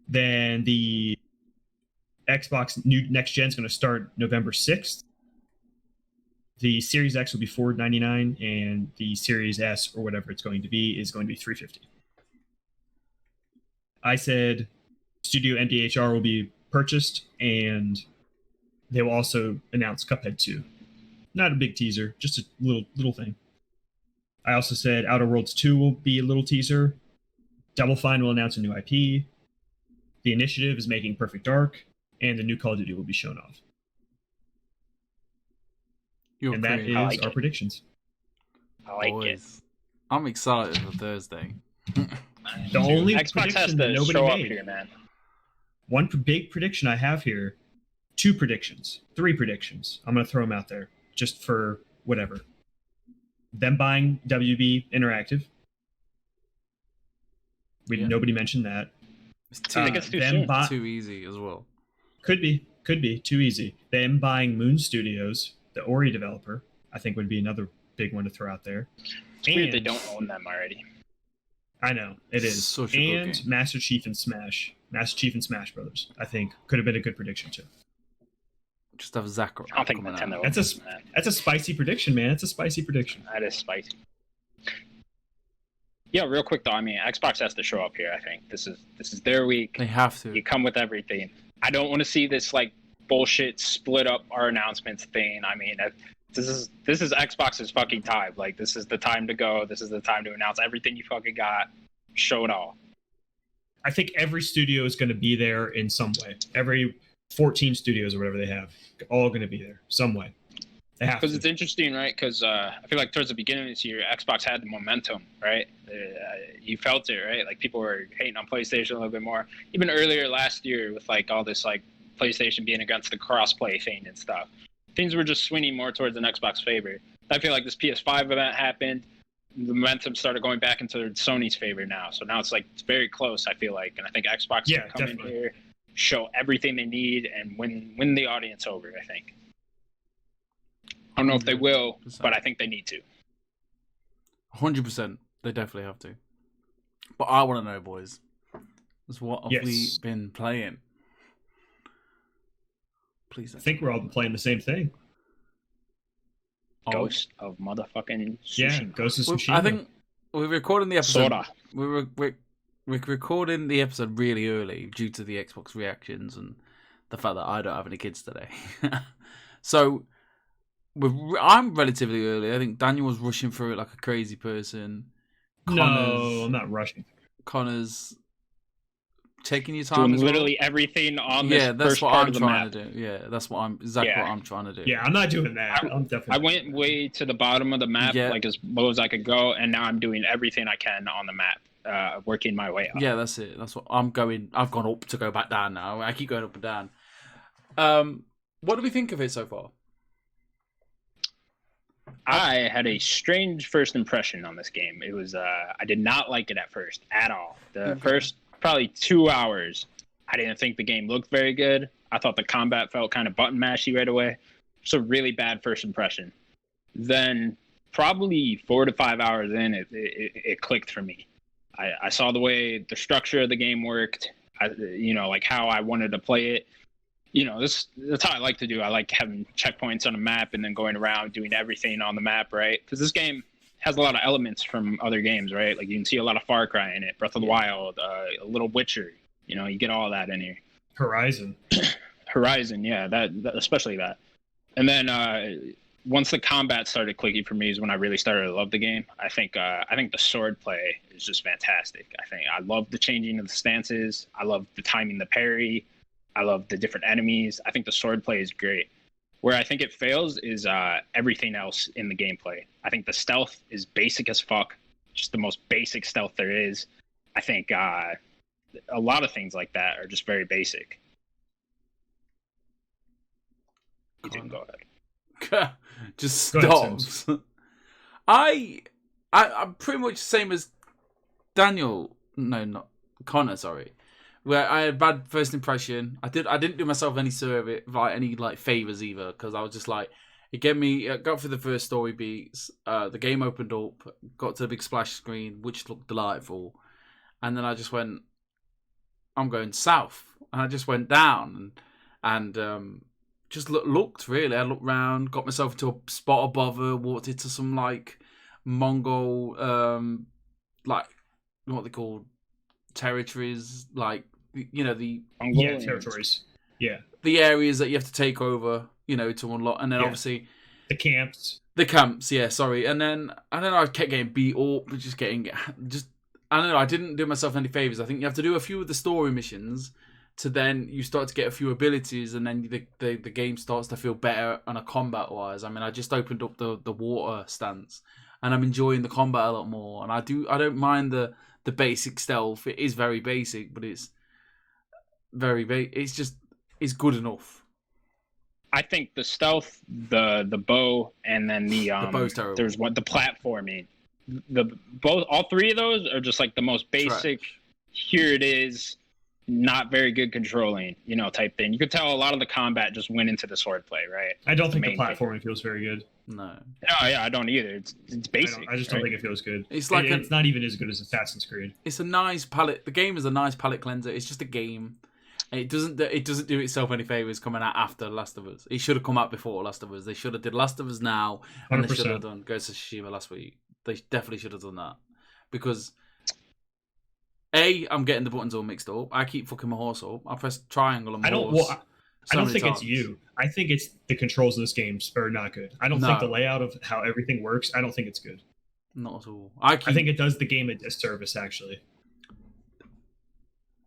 B: Then the Xbox new next gen is going to start November 6th. The Series X will be $499, and the Series S, or whatever it's going to be, is going to be $350. I said Studio MDHR will be purchased, and they will also announce Cuphead 2. Not a big teaser, just a little thing. I also said Outer Worlds 2 will be a little teaser. Double Fine will announce a new IP. The Initiative is making Perfect Dark, and the new Call of Duty will be shown off. And that is our predictions.
C: I like it.
A: I'm excited for Thursday.
B: The only
C: Xbox has to
B: nobody
C: show up
B: made.
C: here, man.
B: One big prediction I have here, 2 predictions, 3 predictions. I'm going to throw them out there just for whatever. Them buying WB Interactive. Nobody mentioned that.
A: I
C: think it's too soon.
A: Too easy as well.
B: Could be too easy. Them buying Moon Studios, the Ori developer, I think would be another big one to throw out there.
C: It's weird they don't own them already.
B: I know, it is. And Master Chief and Smash Brothers, I think, could have been a good prediction too.
A: Just have Zach.
C: I don't think Nintendo.
B: That's a spicy prediction, man. It's a spicy prediction.
C: That is spicy. Yeah, real quick though. I mean, Xbox has to show up here. I think this is their week.
A: They have to.
C: You come with everything. I don't want to see this like bullshit split up our announcements thing. I mean, this is Xbox's fucking time. Like, this is the time to go. This is the time to announce everything you fucking got. Show it all.
B: I think every studio is going to be there in some way. Every 14 studios or whatever they have, all going to be there some way. They have to.
C: Because it's interesting, right? Because I feel like towards the beginning of this year, Xbox had the momentum, right? You felt it, right? Like, people were hating on PlayStation a little bit more. Even earlier last year with like all this like PlayStation being against the crossplay thing and stuff. Things were just swinging more towards an Xbox favor. I feel like this PS5 event happened. The momentum started going back into Sony's favor now. So now it's very close, I feel like. And I think Xbox can come in here, show everything they need, and win the audience over, I think. I don't know if they will, but I think they need to.
A: 100%. They definitely have to. But I want to know, boys, what have we been playing? Please. I
B: think we're all playing the same thing.
C: Ghost of motherfucking Tsushima.
B: Yeah, Ghost of Tsushima.
A: I think we're recording the episode.
C: Sora.
A: We're recording the episode really early due to the Xbox reactions and the fact that I don't have any kids today. So I'm relatively early. I think Daniel was rushing through it like a crazy person.
B: No, I'm not rushing.
A: Connor's taking your time.
C: Doing literally everything on this
A: that's
C: first
A: what
C: part
A: I'm
C: of the
A: trying
C: map.
A: to do. Yeah, that's what I'm trying to do.
B: Yeah, I'm not doing that.
C: I went way to the bottom of the map, like as low as I could go, and now I'm doing everything I can on the map, working my way up.
A: Yeah, that's it. That's what I'm going. I've gone up to go back down now. I keep going up and down. What do we think of it so far?
C: I had a strange first impression on this game. It was I did not like it at first at all. The first probably 2 hours, I didn't think the game looked very good. I thought the combat felt kind of button mashy right away. It's a really bad first impression. Then probably 4 to 5 hours in, it clicked for me. I saw the way the structure of the game worked. Like how I wanted to play it. That's how I like to do. I like having checkpoints on a map and then going around doing everything on the map, right? Because this game has a lot of elements from other games, right? Like you can see a lot of Far Cry in it, Breath of the Wild, a little Witcher. You get all that in here.
B: Horizon,
C: yeah, that especially that. And then once the combat started clicking for me is when I really started to love the game. I think the sword play is just fantastic. I love the changing of the stances. I love the timing, the parry. I love the different enemies. I think the sword play is great. Where I think it fails is everything else in the gameplay. I think the stealth is basic as fuck, just the most basic stealth there is. I think a lot of things like that are just very basic. You didn't go ahead.
A: Just
B: go
A: stops. I'm pretty much the same as Daniel. No, not Connor. Sorry. where I had bad first impression. I didn't do myself any service, like any like favors either, because I was just like, it got through the first story beats. The game opened up, got to the big splash screen, which looked delightful, and then I just went, I'm going south, and I just went down and just looked really. I looked round, got myself into a spot of bother, walked into some like Mongol like what they call territories, like the
B: territories,
A: the areas that you have to take over, to unlock, and then obviously
B: the camps,
A: sorry, and then I kept getting beat up, I don't know, I didn't do myself any favors. I think you have to do a few of the story missions to then you start to get a few abilities, and then the game starts to feel better on a combat wise. I mean, I just opened up the water stance, and I'm enjoying the combat a lot more, and I don't mind the basic stealth. It is very basic, but it's it's good enough.
C: I think the stealth, the bow, and then the
A: bow's terrible.
C: There's the platforming. All three of those are just like the most basic.
A: Trash.
C: Here it is, not very good controlling, type thing. You could tell a lot of the combat just went into the swordplay, right?
B: I don't think the platforming feels very good.
A: No.
C: Oh yeah, I don't either. It's basic.
B: I just don't think it feels good.
A: It's like
B: it's not even as good as Assassin's Creed.
A: It's a nice palette. The game is a nice palette cleanser. It's just a game. It doesn't do itself any favors coming out after Last of Us. It should have come out before Last of Us. They should have did Last of Us now, and
B: 100%.
A: they should have done Ghost of Tsushima last week. They definitely should have done that, because I'm getting the buttons all mixed up. I keep fucking my horse up. I press triangle and horse.
B: I don't think it's you. I think it's the controls in this game are not good. I don't think the layout of how everything works, I don't think it's good.
A: Not at all.
B: I think it does the game a disservice, actually.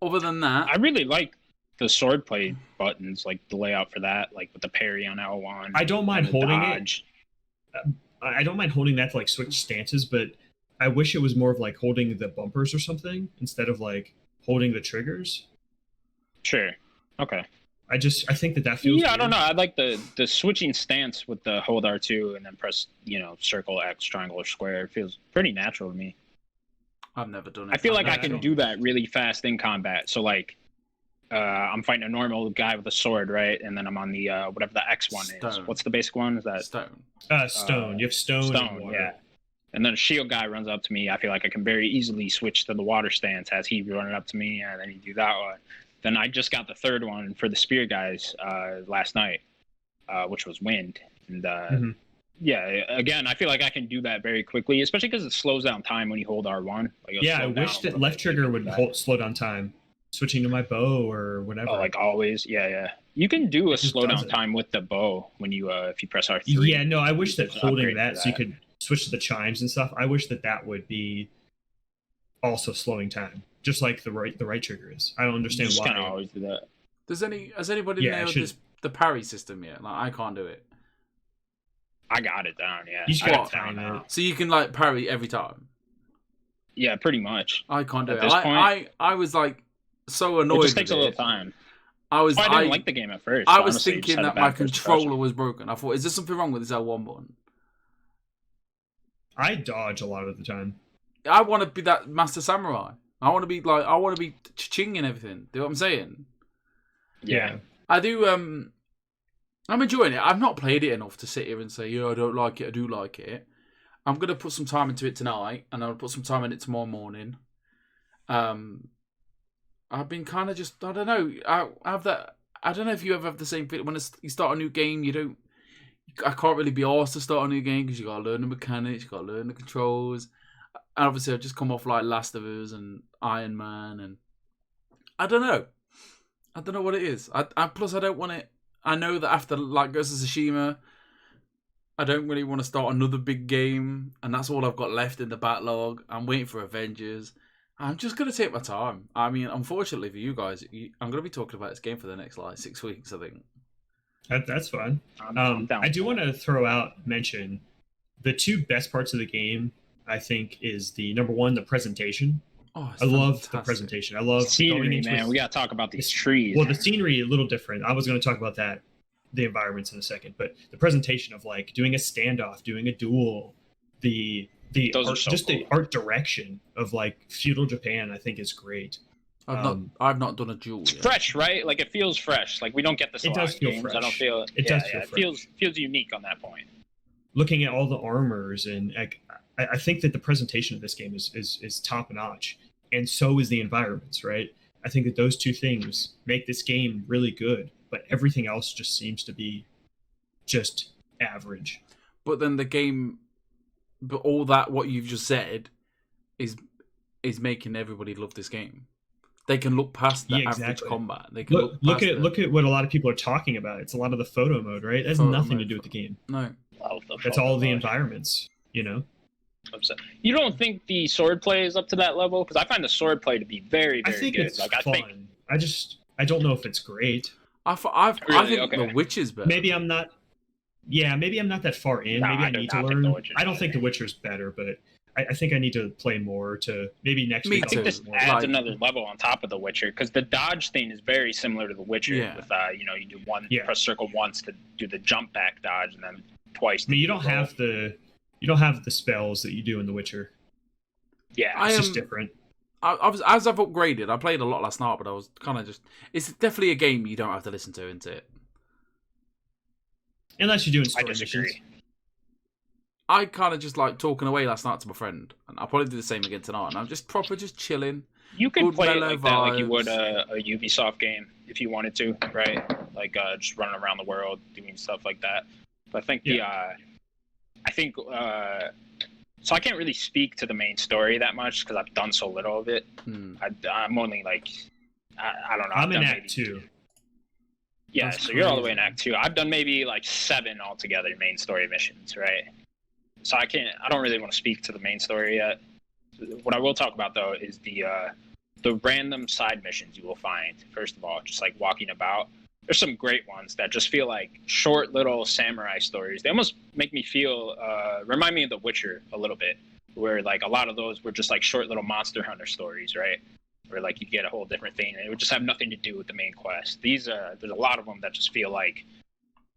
A: Other than that,
C: I really like the swordplay buttons, like the layout for that, like with the parry on L1.
B: I don't mind holding
C: dodge.
B: I don't mind holding that to like switch stances, but I wish it was more of like holding the bumpers or something instead of like holding the triggers.
C: Sure. Okay.
B: I think that feels weird.
C: I don't know. I like the switching stance with the hold R2 and then press, circle, X, triangle, or square. It feels pretty natural to me.
A: I've never done it.
C: I feel like I can do that really fast in combat. So like, I'm fighting a normal guy with a sword, right? And then I'm on the whatever the X one is. What's the basic one? Is that
A: stone?
B: Stone. You have stone and water.
C: Yeah. And then a shield guy runs up to me. I feel like I can very easily switch to the water stance as he running up to me, and then you do that one. Then I just got the third one for the spear guys last night, which was wind. And yeah, again, I feel like I can do that very quickly, especially because it slows down time when you hold R1.
B: I wish that left trigger would slow down time. Switching to my bow or whatever.
C: Oh, like always? Yeah. You can do a slowdown time with the bow when you if you press R3.
B: Yeah, no, I wish that holding that so you could switch to the chimes and stuff. I wish that would be also slowing time, just like the right trigger is. I don't understand why.
C: Just kind of always do that.
A: Has anybody nailed the parry system yet? Like, I can't do it.
C: I got it down. Yeah,
B: you just got it down.
A: So you can like parry every time.
C: Yeah, pretty much.
A: I can't do it. I was like so annoyed.
C: It just takes a little time.
A: I
C: didn't like the game at first.
A: I was thinking that my controller was broken. I thought, is there something wrong with this L1 button?
B: I dodge a lot of the time.
A: I want to be that Master Samurai. I want to be chinging everything. Do you know what I'm saying?
C: Yeah.
A: I do. I'm enjoying it. I've not played it enough to sit here and say, yeah, I don't like it. I do like it. I'm gonna put some time into it tonight, and I'll put some time in it tomorrow morning. I've been kind of just, I don't know. I have that. I don't know if you ever have the same feeling when you start a new game. I can't really be asked to start a new game because you gotta learn the mechanics, you gotta learn the controls. And obviously, I've just come off like Last of Us and Iron Man, and I don't know. I don't know what it is. Plus, I don't want it. I know that after like Ghost of Tsushima, I don't really want to start another big game, and that's all I've got left in the backlog. I'm waiting for Avengers. I'm just going to take my time. I mean, unfortunately for you guys, I'm going to be talking about this game for the next 6 weeks, I think.
B: That's fun.
C: I
B: do want to mention the two best parts of the game, I think, is the number one, the presentation.
A: Oh,
B: I love the presentation. I love
C: scenery, man. We got to talk about these trees.
B: Well, the scenery, a little different. I was going to talk about that, the environments in a second, but the presentation of like doing a standoff, doing a duel, the art direction of like feudal Japan, I think is great.
A: I've not done a duel
C: It's
A: yet.
C: fresh, right? Like it feels fresh. Like we don't get this a lot
B: does
C: in
B: feel
C: games.
B: fresh.
C: I don't feel
B: It does feel fresh.
C: It feels unique on that point.
B: Looking at all the armors, and I think that the presentation of this game is top notch, and so is the environments, right? I think that those two things make this game really good, but everything else just seems to be just average.
A: But then the game, but all that what you've just said is making everybody love this game. They can look past the average combat. They can look
B: at what a lot of people are talking about. It's a lot of the photo mode, right? It has nothing to do with the game.
A: No,
B: that's all the environments. You know.
C: You don't think the sword play is up to that level? Because I find the sword play to be very, very
B: I think
C: good.
B: It's fun. I don't know if it's great.
A: I think The Witcher's better.
B: Maybe I'm not. Yeah, maybe I'm not that far in. Maybe I need to learn. I don't think The Witcher's better, but I think I need to play more to maybe next week.
C: I think this adds another level on top of The Witcher because the dodge thing is very similar to The Witcher.
A: Yeah.
C: With you do press circle once to do the jump back dodge, and then twice.
B: I mean, you don't have the spells that you do in The Witcher.
C: Yeah,
B: it's just different.
A: As I've upgraded, I played a lot last night, but I was kind of just. It's definitely a game you don't have to listen to, isn't it?
B: Unless you're doing story missions.
A: I kind of just like talking away last night to my friend, and I'll probably do the same again tonight. And I'm just just chilling.
C: You could play it like that, like you would a Ubisoft game if you wanted to, right? Like just running around the world doing stuff like that. But I think so I can't really speak to the main story that much because I've done so little of it. I'm only like, I don't know.
B: I'm in Act 2.
C: Yeah,
A: That's
C: so
A: crazy.
C: you're all the way in Act 2. I've done maybe like 7 altogether main story missions, right? So I don't really want to speak to the main story yet. What I will talk about though is the random side missions you will find. First of all, just like walking about. There's some great ones that just feel like short little samurai stories. They almost make me feel, remind me of The Witcher a little bit, where like a lot of those were just like short little monster hunter stories, right? Where like you get a whole different thing and it would just have nothing to do with the main quest. There's a lot of them that just feel like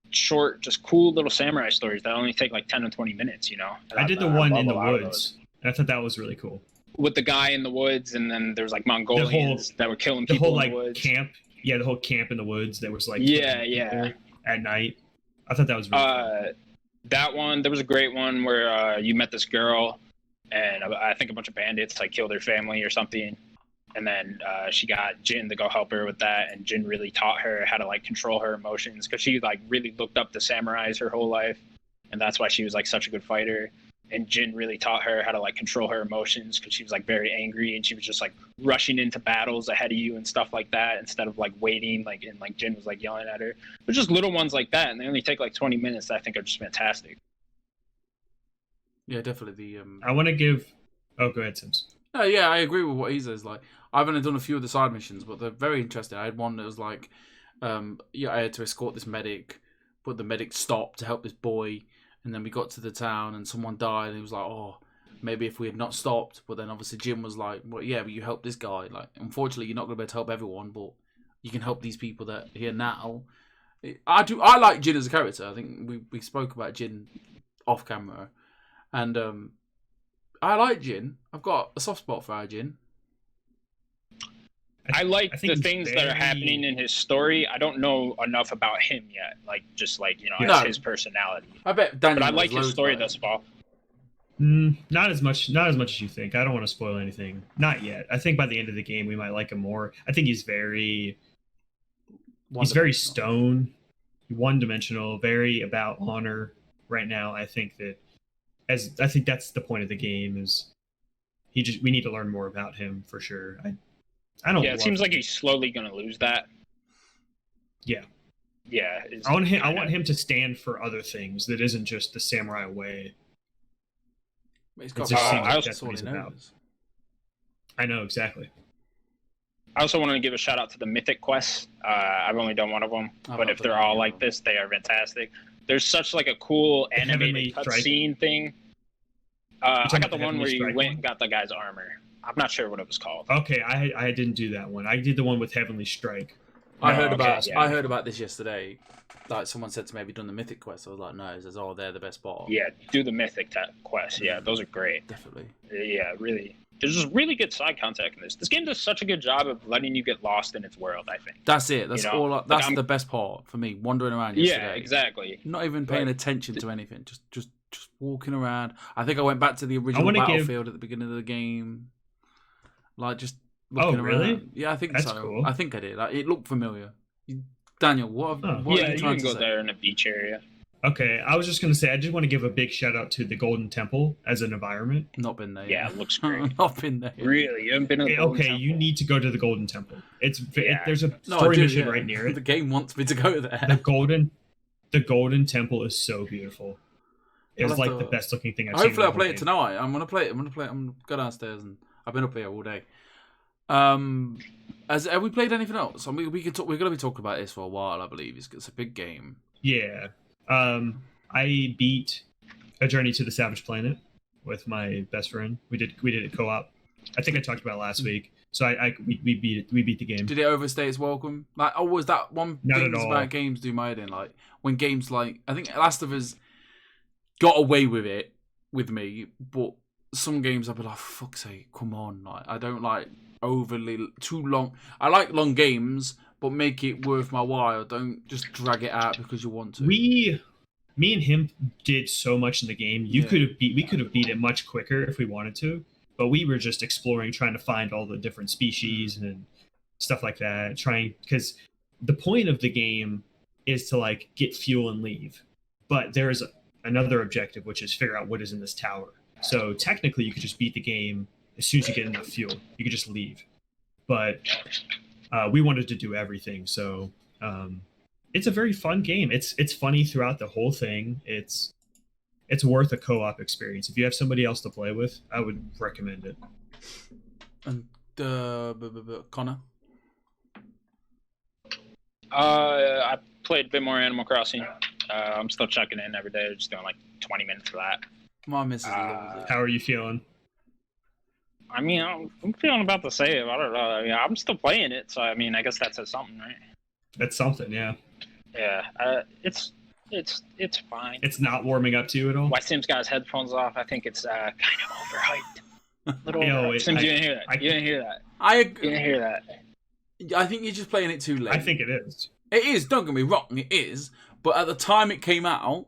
C: short, just cool little samurai stories that only take like 10 or 20 minutes, you know?
B: I did the one in the woods. I thought that was really cool.
C: With the guy in the woods, and then there was like Mongolians that were killing people
B: in the
C: woods.
B: Camp. Yeah, the whole camp in the woods that was like at night. I thought that was really cool.
C: That one, there was a great one where you met this girl, and I think a bunch of bandits like killed her family or something, and then she got Jin to go help her with that, and Jin really taught her how to like control her emotions because she like really looked up to samurais her whole life, and that's why she was like such a good fighter. And Jin really taught her how to like control her emotions because she was like very angry and she was just like rushing into battles ahead of you and stuff like that instead of like waiting, like, and like Jin was like yelling at her. But just little ones like that, and they only take like 20 minutes that I think are just fantastic.
A: Yeah, definitely.
B: I want to give. Oh, go ahead, Sims.
A: Yeah, I agree with what he says. Like, I've only done a few of the side missions, but they're very interesting. I had one that was like, I had to escort this medic, but the medic stopped to help this boy. And then we got to the town and someone died and he was like, oh, maybe if we had not stopped. But then obviously Jim was like, well, yeah, but you helped this guy. Like, unfortunately, you're not going to be able to help everyone, but you can help these people that are here now. I like Jin as a character. I think we spoke about Jin off camera. And I like Jin. I've got a soft spot for Jin.
C: I like the things that are happening in his story. I don't know enough about him yet, like just like his personality.
A: I bet Daniel.
C: But I like his story thus far.
B: Not as much as you think. I don't want to spoil anything. Not yet. I think by the end of the game we might like him more. I think he's very stone, one-dimensional, very about honor right now. I think that's the point of the game is we need to learn more about him for sure.
C: It seems like he's slowly going to lose that.
B: Yeah.
C: Yeah.
B: I want him to stand for other things that isn't just the samurai way. I know, exactly.
C: I also want to give a shout out to the Mythic quests. I've only done one of them, but if they're all like this, they are fantastic. There's such like a cool animated cutscene thing. I got the one where you went and got the guy's armor. I'm not sure what it was called.
B: Okay, I didn't do that one. I did the one with Heavenly Strike.
A: I heard about this yesterday. Like someone said to me, "Have you done the Mythic quest?" I was like, "No." It says, "Oh, they're the best part."
C: Yeah, do the Mythic quest. Yeah, those are great.
A: Definitely.
C: Yeah, really. There's just really good side content in this. This game does such a good job of letting you get lost in its world, I think.
A: That's it. That's all. That's the best part for me. Wandering around yesterday.
C: Yeah, exactly.
A: Not even paying attention to anything. Just walking around. I think I went back to the original Battlefield at the beginning of the game. Like just looking around. Really? Yeah, I think so. Cool. I think I did. It looked familiar. Daniel, what are you trying to say?
C: You can go there in a beach area.
B: Okay, I was just going to say, I just want to give a big shout out to the Golden Temple as an environment.
A: Not been there.
C: Yeah, it looks great.
A: Not been there.
C: Really? You haven't been to the Golden Temple?
B: You need to go to the Golden Temple. There's a story mission right near it.
A: The game wants me to go there.
B: The Golden Temple is so beautiful. It's like the best looking thing I've seen.
A: Hopefully I'll play it tonight. I'm going to play it. I'm going to go downstairs, and I've been up here all day. Have we played anything else? I mean, we're going to be talking about this for a while, I believe. It's a big game.
B: Yeah. I beat A Journey to the Savage Planet with my best friend. We did it co-op. I think I talked about it last week. So we beat the game.
A: Did it overstay its welcome? Like, was that one thing about games do my head in? Like when games like I think Last of Us got away with it with me, but some games I'd be like, for fuck's sake, come on! Like I don't like overly too long. I like long games, but make it worth my while. Don't just drag it out because you want to.
B: Me and him did so much in the game. We could have beat it much quicker if we wanted to, but we were just exploring, trying to find all the different species and stuff like that. Because the point of the game is to like get fuel and leave, but there is another objective, which is figure out what is in this tower. So technically, you could just beat the game as soon as you get enough fuel. You could just leave, but we wanted to do everything. So. It's a very fun game. It's funny throughout the whole thing. It's worth a co-op experience. If you have somebody else to play with, I would recommend it.
A: And Connor?
C: I played a bit more Animal Crossing. I'm still checking in every day. Just doing like 20 minutes of that.
A: My missus loves it.
B: How are you feeling?
C: I mean, I'm feeling about the same. I don't know. I mean, I'm still playing it, so I mean, I guess that says something, right?
B: That's something, yeah.
C: Yeah, it's fine.
B: It's not warming up to you at all?
C: Why Sim's got his headphones off, I think it's kind of overhyped. Sims, you didn't hear that. You didn't hear that. You didn't hear that.
A: I think you're just playing it too late.
B: I think it is.
A: It is, don't get me wrong, it is. But at the time it came out,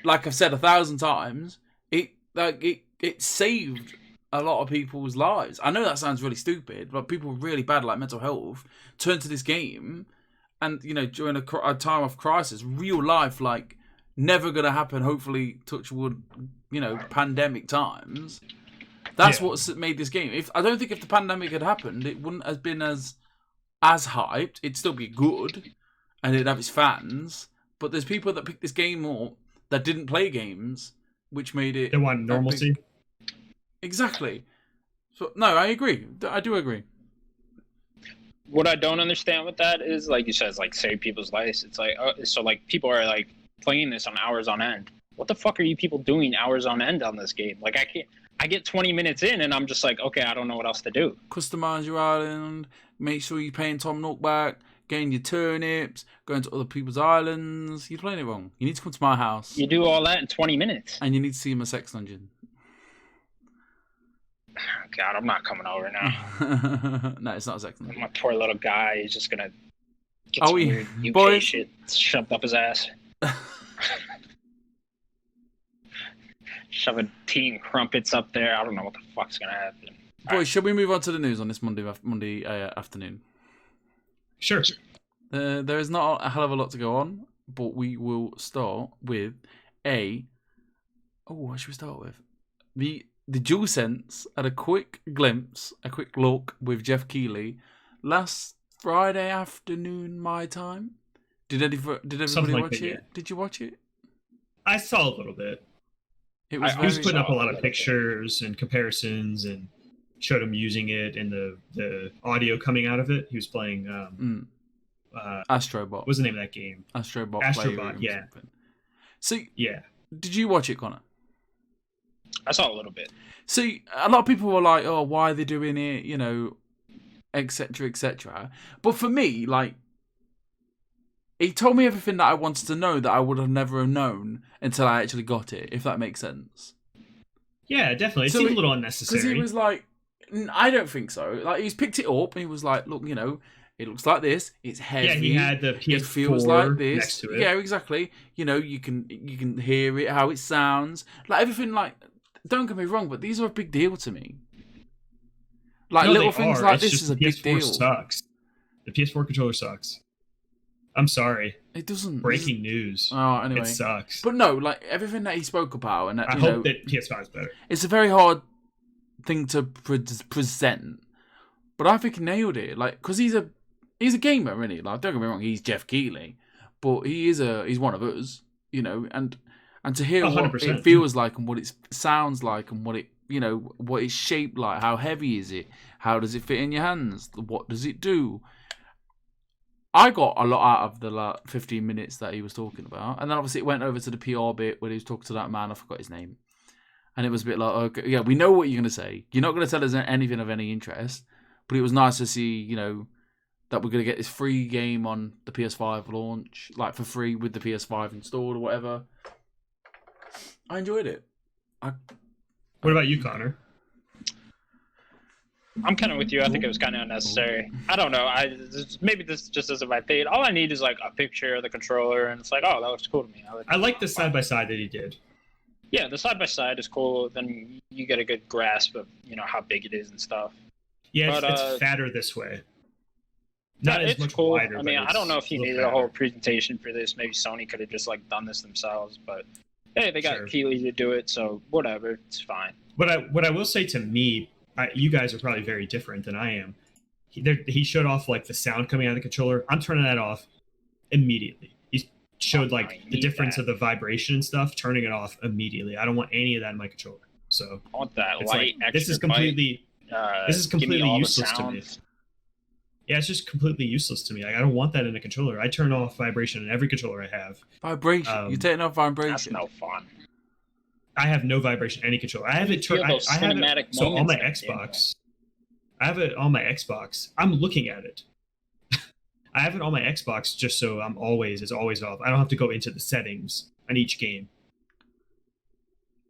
A: like I've said 1,000 times, it saved a lot of people's lives. I know that sounds really stupid, but people really bad, like mental health, turn to this game. And, you know, during a time of crisis, real life, like, never going to happen, hopefully, touch wood, you know, pandemic times. That's what's made this game. I don't think if the pandemic had happened, it wouldn't have been as hyped. It'd still be good, and it'd have its fans. But there's people that picked this game up that didn't play games, which made it...
B: They want normalcy.
A: Exactly. So, no, I agree. I do agree.
C: What I don't understand with that is, like you said, it's like save people's lives. It's like, so like people are like playing this on hours on end. What the fuck are you people doing hours on end on this game? Like I get 20 minutes in and I'm just like, okay, I don't know what else to do.
A: Customize your island, make sure you're paying Tom Nook back, getting your turnips, going to other people's islands. You're playing it wrong. You need to come to my house.
C: You do all that in 20 minutes.
A: And you need to see my sex dungeon.
C: God, I'm not coming over now.
A: No, it's not a sex dungeon.
C: My poor little guy, he's just gonna get some weird UK shit shoved up his ass. Shoving tea and crumpets up there. I don't know what the fuck's gonna happen.
A: Boys, should we move on to the news on this Monday afternoon?
B: Sure.
A: There is not a hell of a lot to go on, but we will start with what should we start with? The DualSense had a quick glimpse, a quick look with Jeff Keighley last Friday afternoon my time. Did everybody watch it? Yeah. Did you watch it?
B: I saw a little bit. He was putting up a lot of pictures and comparisons and showed him using it and the audio coming out of it. He was playing
A: Astrobot.
B: What was the name of that game?
A: Astrobot,
B: yeah.
A: So,
B: yeah.
A: Did you watch it, Connor?
C: I saw a little bit.
A: See, a lot of people were like, oh, why are they doing it, you know, etc., etc. But for me, like, he told me everything that I wanted to know that I would have never known until I actually got it, if that makes sense.
B: Yeah, definitely. It
A: So
B: seemed a little unnecessary.
A: Because he was like, I don't think so. Like, he's picked it up and he was like, look, it looks like this. It's heavy.
B: Yeah, he had the PS4
A: it feels like this.
B: next to it.
A: Yeah, exactly. You can hear it, how it sounds. Like, everything, like, don't get me wrong, but these are a big deal to me. Like, little things like this is a big deal.
B: Sucks. The PS4 controller sucks. I'm sorry.
A: It doesn't.
B: Breaking news.
A: Oh, anyway.
B: It sucks.
A: But no, like, everything that he spoke about, and that,
B: I hope that PS5 is better.
A: It's a very hard thing to present, but I think he nailed it. Like, because he's a gamer, isn't he? Like, don't get me wrong, he's Jeff Keighley, but he's one of us, and to hear 100%. What it feels like and what it sounds like and what it, what it's shaped like, how heavy is it, how does it fit in your hands, what does it do. I got a lot out of the 15 minutes that he was talking about, and then obviously it went over to the PR bit where he was talking to that man. I forgot his name. And it was a bit like, okay, yeah, we know what you're going to say. You're not going to tell us anything of any interest. But it was nice to see, that we're going to get this free game on the PS5 launch, like for free with the PS5 installed or whatever. I enjoyed it.
B: What about you, Connor?
C: I'm kind of with you. I think it was kind of unnecessary. I don't know. Maybe this just isn't my thing. All I need is like a picture of the controller, and it's like, oh, that looks cool to me.
B: I like the side-by-side that he did.
C: Yeah, the side-by-side is cool. Then you get a good grasp of, how big it is and stuff.
B: Yeah, it's fatter this way. Not as much
C: cool.
B: wider.
C: I mean, I don't know if you needed a whole presentation for this. Maybe Sony could have just like done this themselves. But hey, they got Keighley to do it, so whatever. It's fine.
B: What I will say to me, you guys are probably very different than I am. He showed off like the sound coming out of the controller. I'm turning that off immediately. He showed like the difference of the vibration and stuff, turning it off immediately. I don't want any of that in my controller. So
C: I want that light.
B: Like, this is completely useless to me. Yeah, it's just completely useless to me. Like, I don't want that in a controller. I turn off vibration in every controller I have.
A: Vibration? You're taking off vibration?
C: That's no fun.
B: I have no vibration in any controller. I have it turned. I have it so on my Xbox. I have it on my Xbox. I'm looking at it. I have it on my Xbox just so it's always off. I don't have to go into the settings on each game.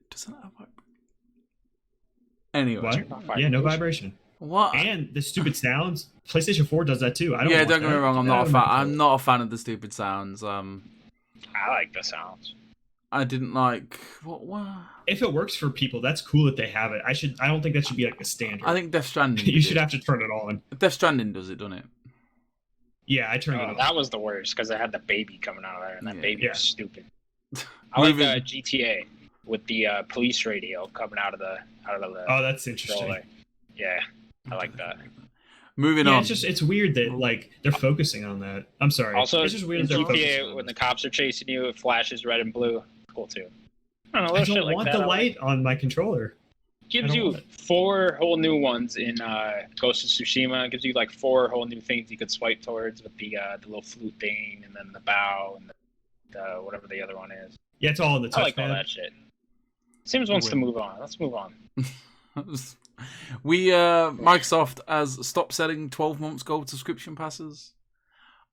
A: Does that have vibration? Anyway.
B: What? Yeah, no vibration.
A: What?
B: And the stupid sounds. PlayStation 4 does that too. Don't get me
A: wrong. I'm not a fan of the stupid sounds.
C: I like the sounds.
A: I didn't like what?
B: If it works for people, that's cool that they have it. I don't think that should be like a standard.
A: I think Death Stranding.
B: You should have to turn it on.
A: Death Stranding does it, doesn't it?
B: Yeah, I turned it on.
C: That was the worst because it had the baby coming out of there, and that baby was stupid. I like GTA with the police radio coming out of the.
B: Oh, that's interesting.
C: Controller. Yeah, I like that.
A: Moving on.
B: It's weird that like they're focusing on that. I'm sorry.
C: Also,
B: it's just weird
C: in
B: that
C: GTA when the cops are chasing you, it flashes red and blue. Cool too.
B: I don't want the light on my controller.
C: Gives you 4 whole new ones in Ghost of Tsushima. It gives you like 4 whole new things you could swipe towards with the little flute thing, and then the bow, and the whatever the other one is.
B: Yeah, it's all in the touchpad.
C: I like all that shit. Sims wants to move on. Let's move on.
A: Microsoft has stopped selling 12 months gold subscription passes,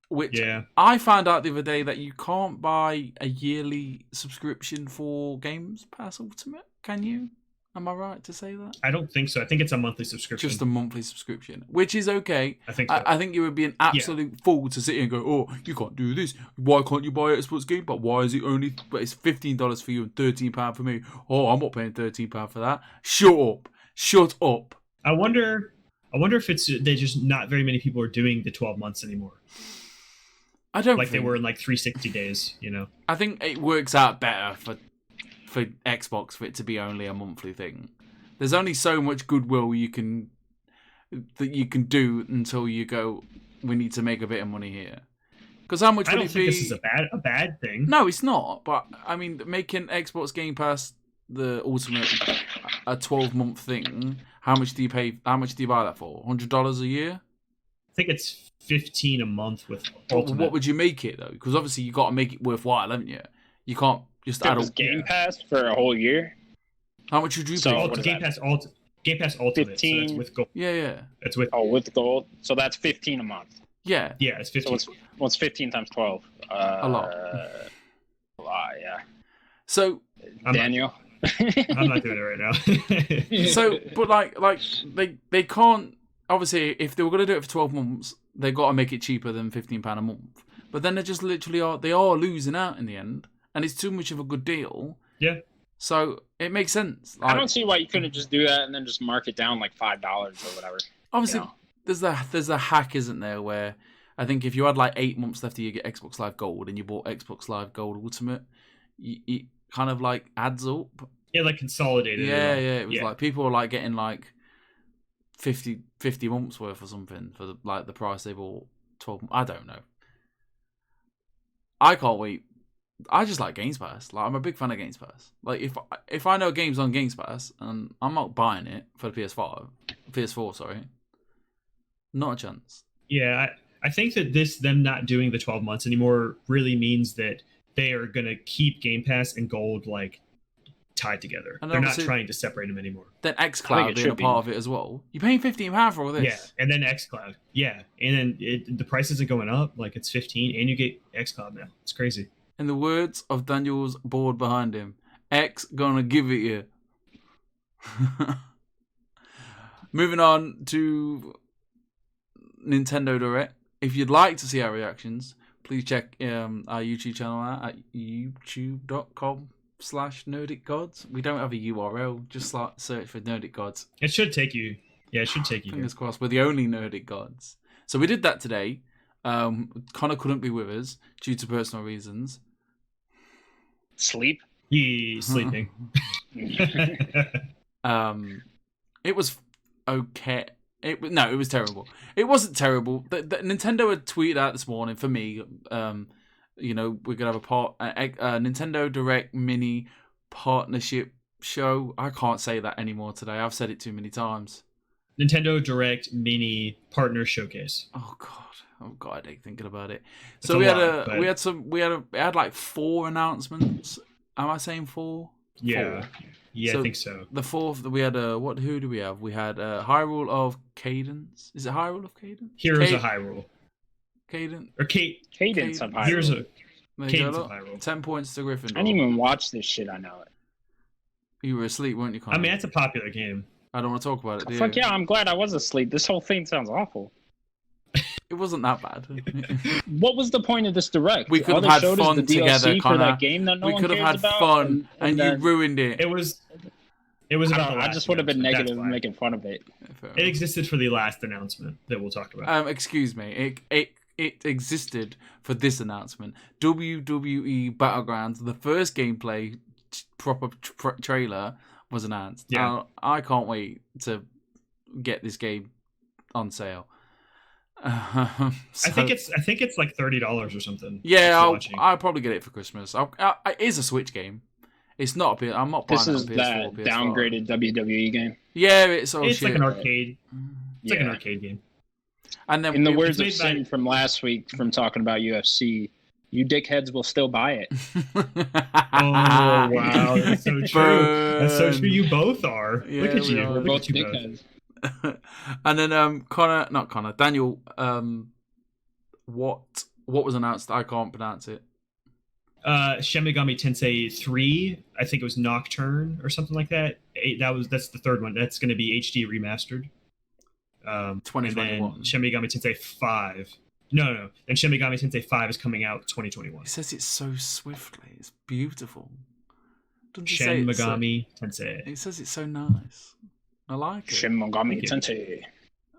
A: which I found out the other day that you can't buy a yearly subscription for Games Pass Ultimate. Can you? Am I right to say that?
B: I don't think so. I think it's a monthly subscription.
A: Just a monthly subscription, which is okay.
B: I think so.
A: I think you would be an absolute fool to sit here and go, "Oh, you can't do this. Why can't you buy Xbox Game? But why is it only? But it's $15 for you and £13 for me. Oh, I'm not paying £13 for that. Shut up.
B: I wonder if it's they just not very many people are doing the 12 months anymore.
A: I don't
B: they were in like 360 days.
A: I think it works out better for Xbox for it to be only a monthly thing. There's only so much goodwill you can do until you go, we need to make a bit of money here. Because how much would it be? I don't think
B: this is a bad thing.
A: No, it's not. But I mean, making Xbox Game Pass the Ultimate a 12-month thing, how much do you pay? How much do you buy that for? $100 a year?
B: I think it's $15 a month with Ultimate.
A: What would you make it though? Because obviously you got to make it worthwhile, haven't you? You can't just add
C: a Game Pass for a whole year.
A: How much would you pay?
B: Game Pass Ultimate.
C: 15.
B: So it's with gold.
A: Yeah.
B: It's with
C: with gold. So that's $15 a month.
B: Yeah, it's 15.
C: So what's 15 times 12?
A: A lot.
C: A lot, yeah.
A: So
C: Daniel.
B: I'm not doing it right now.
A: So, but like they can't. Obviously, if they were going to do it for 12 months, they got to make it cheaper than £15 a month. But then they just literally are losing out in the end, and it's too much of a good deal.
B: Yeah.
A: So it makes sense. Like,
C: I don't see why you couldn't just do that and then just mark it down like $5 or whatever.
A: Obviously, there's a hack, isn't there, where I think if you had like 8 months left, you get Xbox Live Gold, and you bought Xbox Live Gold Ultimate, it kind of like adds up.
B: Yeah, like consolidated.
A: Yeah. It was like people were like getting like 50 months worth or something for the price they bought 12. I don't know. I can't wait. I just like Games Pass. Like I'm a big fan of Games Pass. Like if I know games on Games Pass, and I'm not buying it for the PS4, sorry, not a chance.
B: Yeah, I think that them not doing the 12 months anymore really means that they are gonna keep Game Pass and Gold like tied together.
A: And
B: they're not trying to separate them anymore.
A: Then xCloud being a part of it as well. You're paying £15 for all this.
B: Yeah, and then xCloud. Yeah, and then the price isn't going up. Like it's 15, and you get xCloud now. It's crazy.
A: In the words of Daniel's board behind him, X gonna give it you. Moving on to Nintendo Direct. If you'd like to see our reactions, please check our YouTube channel out at youtube.com/NerdicGods. We don't have a URL, just like search for Nerdic Gods.
B: It should take you. Yeah, it should take you.
A: Fingers crossed. We're the only Nerdic Gods. So we did that today. Connor couldn't be with us due to personal reasons.
C: Sleep?
B: He's sleeping.
A: It was okay. It was terrible. It wasn't terrible. The Nintendo had tweeted out this morning for me. We're gonna have a Nintendo Direct mini partnership show. I can't say that anymore today. I've said it too many times.
B: Nintendo Direct mini partner showcase.
A: Oh god, I hate thinking about it. So we had like 4 announcements. Am I saying 4?
B: Yeah.
A: 4.
B: Yeah, I think so.
A: The 4th, we had who do we have? We had Hyrule of Cadence. Is it Hyrule of Cadence?
B: Heroes of Hyrule.
A: Cadence.
B: Or
C: Cadence of Hyrule.
B: Here's a Cadence of Hyrule.
A: 10 points to Gryffindor.
C: I didn't even watch this shit, I know it.
A: You were asleep, weren't you, Connor?
B: I mean, that's a popular game.
A: I don't want to talk about it, do you?
C: Fuck yeah, I'm glad I was asleep. This whole thing sounds awful.
A: It wasn't that bad.
C: What was the point of this direct?
A: We could have had fun together,
C: for
A: Connor.
C: that game that
A: We could have had fun, and you ruined it.
B: It was about.
C: I just would have been negative and making fun of it.
B: It existed for the last announcement that we'll talk about.
A: Excuse me. It existed for this announcement. WWE Battlegrounds, the first gameplay proper trailer was announced.
B: Yeah.
A: Now, I can't wait to get this game on sale.
B: I think it's like $30 or something.
A: Yeah, I'll probably get it for Christmas. It is a Switch game. It's not. I'm not buying
C: this is
A: it on PS4,
C: that
A: PS5.
C: downgraded WWE game.
A: Yeah, it's all
B: it's
A: shit.
B: like an arcade. It's like an arcade game.
A: And then,
C: in the words of Sin from last week, from talking about UFC, you dickheads will still buy it.
B: Oh wow, that's so true. That's so true. You both are.
A: Yeah,
B: Look at you.
C: We're both dickheads.
A: And then Daniel, what was announced? I can't pronounce it.
B: Shin Megami Tensei 3, I think it was Nocturne or something like that. That's the third one. That's going to be HD remastered.
A: 2021.
B: Shin Megami Tensei 5. No. And Shin Megami Tensei 5 is coming out 2021.
A: It says it so swiftly. It's beautiful.
B: Shin Megami Tensei.
A: It says it's so nice. I like it.
C: Shin Megami Tensei.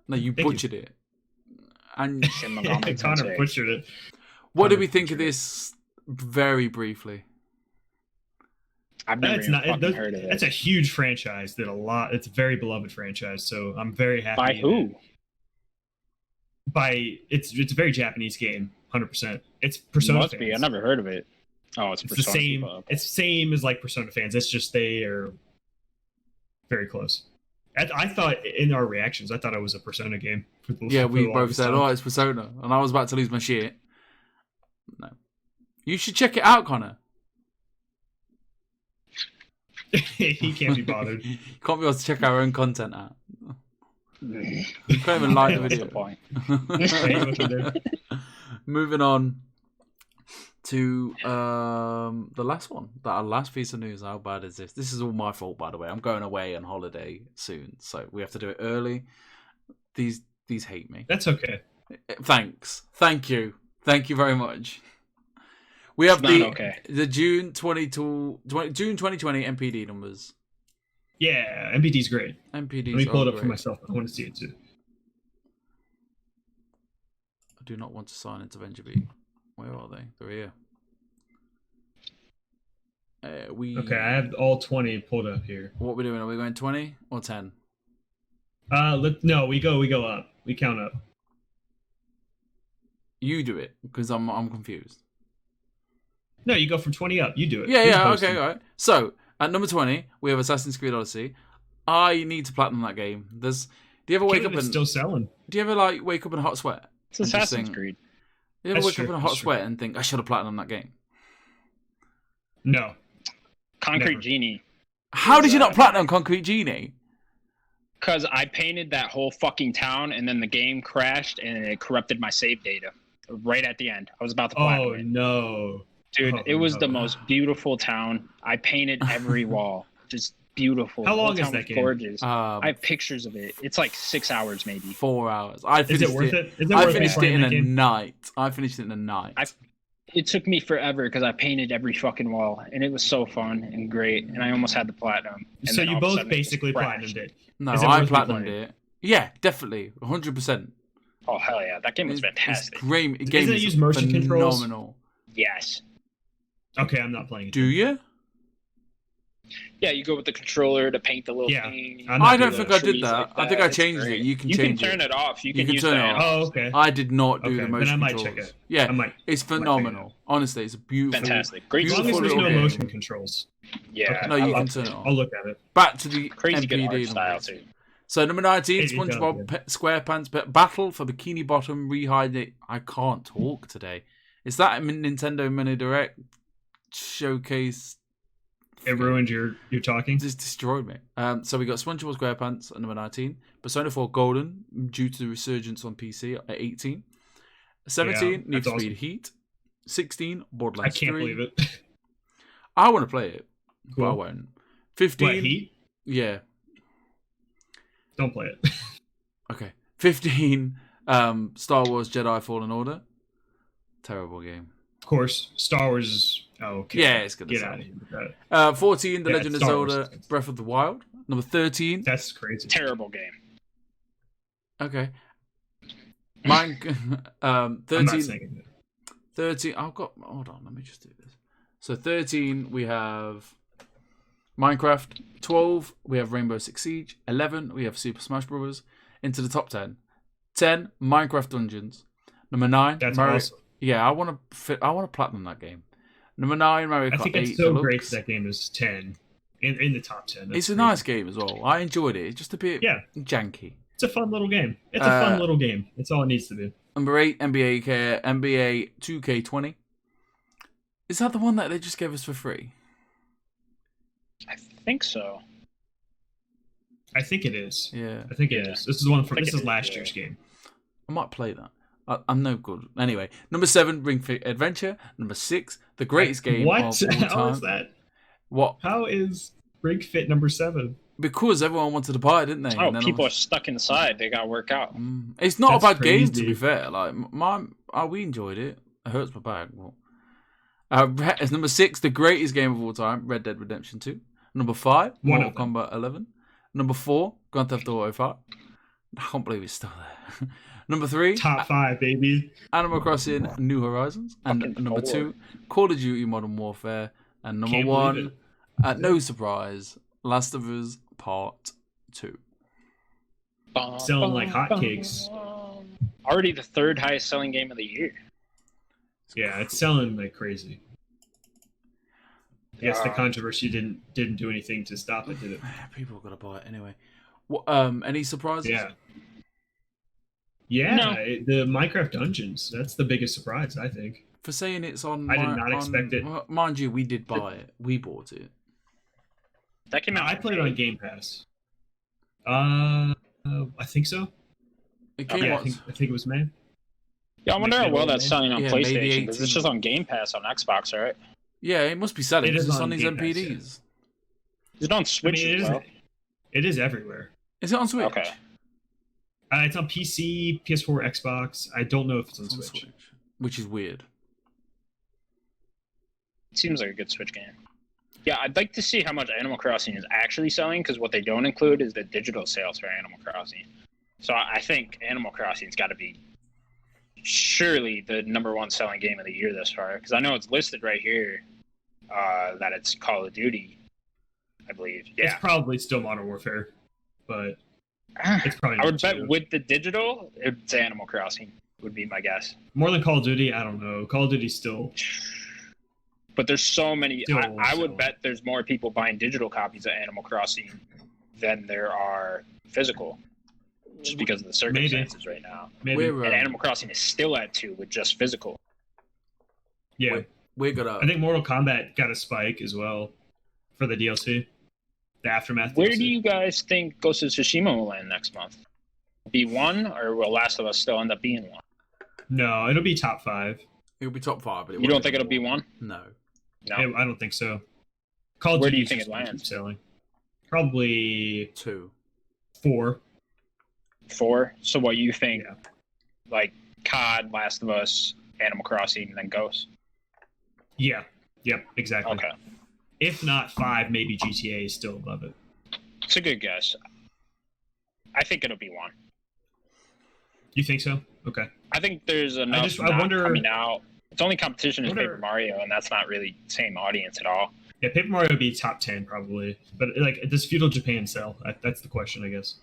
A: No, you butchered it. And
C: Shin Megami
B: Connor
C: Tensei.
B: butchered it.
A: What did we think of this? Very briefly.
C: I've never even heard of it.
B: That's a huge franchise. It's a very beloved franchise. So I'm very happy.
C: By who?
B: It's a very Japanese game. 100%. It's Persona.
C: Must
B: fans.
C: be. I never heard of it. Oh, it's Persona.
B: The same.
C: People. Okay.
B: It's the same as like Persona fans. It's just they are very close. I thought in our reactions, I thought it was a Persona game.
A: Yeah, we both said, "Oh, it's Persona," and I was about to lose my shit. No, you should check it out, Connor.
B: He can't be bothered.
A: Can't be able to check our own content out. You can't even like the video.
C: What's the point?
A: Moving on. to the last one. That last piece of news. How bad is this? This is all my fault, by the way. I'm going away on holiday soon, so we have to do it early. These hate me.
B: That's okay.
A: Thanks. Thank you very much. We have the June 2020 MPD numbers.
B: Yeah, MPD's great.
A: MPD's
B: Let me pull it up for myself. I want to see it too.
A: I do not want to sign into VentureBeat. Where are they? They're here.
B: Okay, I have all 20 pulled up here.
A: What are we doing? Are we going 20 or 10?
B: No, we go up. We count up.
A: You do it because I'm confused.
B: No, you go from 20 up. You do it.
A: Yeah, okay, all right. So at number 20, we have Assassin's Creed Odyssey. I need to platinum that game. Do you ever wake up and
B: still selling?
A: Do you ever wake up in a hot sweat?
C: It's Assassin's Creed.
A: Do you ever wake up in a hot sweat and think I should have platinumed that game?
B: No.
C: Concrete Genie.
A: How did you not platinum Concrete Genie?
C: Because I painted that whole fucking town, and then the game crashed, and it corrupted my save data right at the end. I was about to platinum it.
B: No.
C: Dude, it was the most beautiful town. I painted every wall. Just beautiful.
B: How long is that game?
C: Gorgeous. I have pictures of it. It's like 6 hours, maybe.
A: 4 hours.
B: Is it worth it?
A: I finished it in a night.
C: It took me forever because I painted every fucking wall, and it was so fun and great, and I almost had the platinum.
B: So you both basically platinumed it?
A: No, I platinumed it. Yeah, definitely. 100%.
C: Oh, hell yeah. That game was fantastic.
A: It's great.
B: Doesn't it use motion controls?
A: Phenomenal.
C: Yes.
B: Okay, I'm not playing it.
A: Do you?
C: Yeah, you go with the controller to paint the little thing.
A: I don't think I did that. I think I changed it. You can change it.
C: You can turn it off. You can
A: turn it off.
B: Oh, okay.
A: I did not do the motion
B: controls. Then I might
A: controls.
B: check it.
A: Yeah, it's phenomenal. Honestly, it's a beautiful.
C: Fantastic. Great.
B: As long as there's no motion controls.
C: Yeah.
B: Okay.
A: No, you can turn it off.
B: I'll look at it.
A: Back to the
C: crazy
A: MPD
C: good art style too.
A: So number 19, SpongeBob SquarePants Battle for Bikini Bottom Rehide It. I can't talk today. Is that a Nintendo Mini Direct showcase?
B: It ruined your talking.
A: Just destroyed me. So we got SpongeBob SquarePants at number 19. Persona 4 Golden due to the resurgence on PC at 18. 17 Need for Speed Heat. 16 Borderlands 3.
B: I can't believe it.
A: I want to play it,
B: cool.
A: but I won't. 15
B: What, Heat?
A: Yeah.
B: Don't play it.
A: Okay. 15 Star Wars Jedi Fallen Order. Terrible game.
B: Of course, Star Wars is... Oh, okay.
A: Yeah, it's good.
B: Get out of here.
A: 14 The Legend of Zelda Breath of the Wild. Number 13.
B: That's crazy.
C: Terrible game.
A: Okay. Mine. 13.
B: I'm not saying it.
A: 13. I've got. Hold on. Let me just do this. So 13, we have Minecraft. 12, we have Rainbow Six Siege. 11, we have Super Smash Bros. Into the top 10. 10, Minecraft Dungeons. Number 9,
B: That's
A: Mario.
B: Awesome.
A: Yeah, I want to platinum that game. Number 9, Mario Kart 8.
B: I think it's so great that game is 10 in the top 10. That's
A: it's a
B: crazy.
A: nice game as well. I enjoyed it. It's just a bit janky.
B: It's a fun little game. It's a fun little game. That's all it needs to be.
A: Number 8, NBA 2K20. Is that the one that they just gave us for free?
C: I think so.
B: I think it is.
A: Yeah.
B: I think it is. This is last year's game.
A: I might play that. I'm no good. Anyway, number 7, Ring Fit Adventure. Number 6, the greatest game of all time.
B: How is that?
A: What?
B: How is Ring Fit number 7?
A: Because everyone wanted to buy it, didn't they?
C: Oh, people are stuck inside. They got to work out.
A: It's not
B: That's
A: a bad
B: crazy.
A: game, to be fair. Like we enjoyed it. It hurts my back. Well, number 6, the greatest game of all time, Red Dead Redemption 2. Number 5, Mortal Kombat 11. Number 4, Grand Theft Auto 5. I can't believe it's still there. Number 3,
B: top 5, baby.
A: Animal Crossing New Horizons. And number 2, Call of Duty Modern Warfare. And number 1, no surprise, Last of Us Part 2.
B: Selling like hotcakes.
C: Already the 3rd highest selling game of the year.
B: Yeah, it's selling like crazy. I guess the controversy didn't do anything to stop it, did it?
A: People are gonna buy it anyway. What, any surprises?
B: Yeah,
C: No.
B: The Minecraft Dungeons. That's the biggest surprise, I think.
A: For saying it's on...
B: I did not expect it.
A: Well, mind you, we did buy it. We bought it.
C: That came out.
B: I played it on Game Pass. I think so.
A: It came
B: I think it was May.
C: Yeah, I wonder how well that's selling on
A: Yeah, maybe
C: PlayStation, because it's
A: 18.
C: just on Game Pass on Xbox, right?
A: Yeah, it must be selling.
B: It is
A: It's
B: on
A: on these
B: Game Pass,
A: MPDs.
C: Is it on Switch as well?
B: It is everywhere.
A: Is it on Switch?
C: Okay.
B: It's on PC, PS4, Xbox. I don't know if it's on Switch.
A: Which is weird.
C: It seems like a good Switch game. Yeah, I'd like to see how much Animal Crossing is actually selling, because what they don't include is the digital sales for Animal Crossing. So I think Animal Crossing's got to be surely the #1 selling game of the year this far, because I know it's listed right here that it's Call of Duty, I believe. Yeah,
B: It's probably still Modern Warfare, but it's probably.
C: I would bet
B: two.
C: with the digital, it's Animal Crossing would be my guess.
B: More than Call of Duty, I don't know. Call of Duty's still.
C: But there's so many. I would
B: so.
C: bet there's more people buying digital copies of Animal Crossing than there are physical, just because of the circumstances right now.
B: Maybe.
C: And Animal Crossing is still at 2 with just physical.
B: Yeah,
A: we're gonna.
B: I think Mortal Kombat got a spike as well for the DLC, the Aftermath.
C: Where
B: DLC.
C: do you guys think Ghost of Tsushima will land next month? Be 1, or will Last of Us still end up being 1?
B: No, it'll be top 5.
A: It'll be top 5. But
C: You don't think it'll be 1?
A: No.
C: No.
B: I don't think so. Call of
C: Where
B: Duty
C: do you think it lands?
B: Selling. Probably
A: 2.
B: 4.
C: 4. So what you think?
B: Yeah.
C: Like COD, Last of Us, Animal Crossing, and then Ghost.
B: Yeah. Yep. Exactly.
C: Okay.
B: If not 5, maybe GTA is still above it.
C: It's a good guess. I think it'll be 1.
B: You think so? Okay.
C: I think there's enough
B: I wonder.
C: coming out. Its only competition is
B: wonder-
C: Paper Mario, and that's not really the same audience at all.
B: Yeah, Paper Mario would be top 10 probably, but like, does Feudal Japan sell? That's the question, I guess.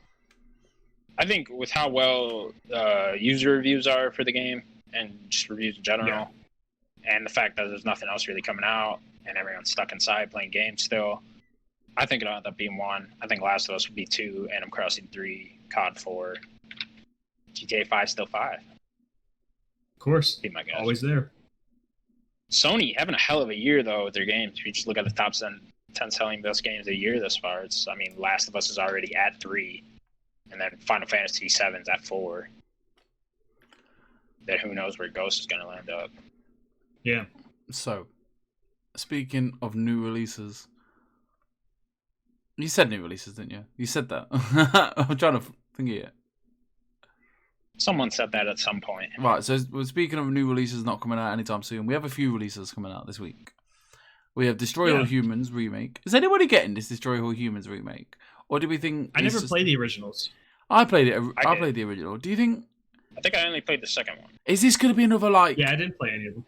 C: I think with how well user reviews are for the game, and just reviews in general, and the fact that there's nothing else really coming out, and everyone's stuck inside playing games still, I think it'll end up being 1. I think Last of Us would be 2, Animal Crossing 3, COD 4, GTA 5 still 5.
B: Of course.
C: Be my guess.
B: Always there.
C: Sony having a hell of a year though with their games. If you just look at the top 10 selling best games of the year this far, Last of Us is already at 3, and then Final Fantasy VII's at 4. Then who knows where Ghost is going to land up?
B: Yeah.
A: So, speaking of new releases, you said new releases, didn't you? You said that. I'm trying to think of it.
C: Someone said that at some point.
A: Right, so we're speaking of new releases not coming out anytime soon. We have a few releases coming out this week. We have Destroy All Humans remake. Is anybody getting this Destroy All Humans remake, or do we think
B: I never played the originals?
A: I played it. I played the original. Do you think?
C: I think I only played the second one.
A: Is this going to be another like?
B: Yeah, I didn't play any of them.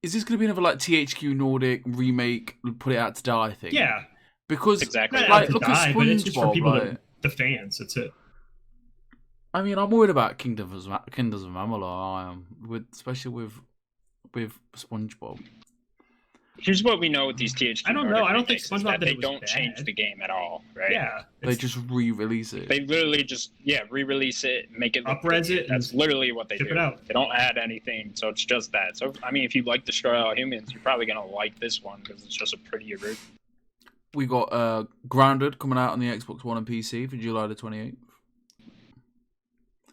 A: Is this going to be another like THQ Nordic remake, put it out to die thing?
B: Yeah,
A: because
C: exactly.
A: Like, look at SpongeBob.
B: But it's just for people,
A: like,
B: the fans. That's it.
A: I mean, I'm worried about Kingdoms of Amalur. I am, especially with SpongeBob.
C: Here's what we know with these THQ.
B: I don't know. I don't think
C: SpongeBob.
B: SpongeBob
C: They don't change the game at all, right?
B: Yeah,
A: They just re-release it.
C: They literally just re-release it, make it
B: up-res it.
C: That's literally what they do.
B: Ship it out.
C: They don't add anything, so it's just that. So I mean, if you like Destroy All Humans, you're probably gonna like this one because it's just a prettier version.
A: We got Grounded coming out on the Xbox One and PC for July the 28th.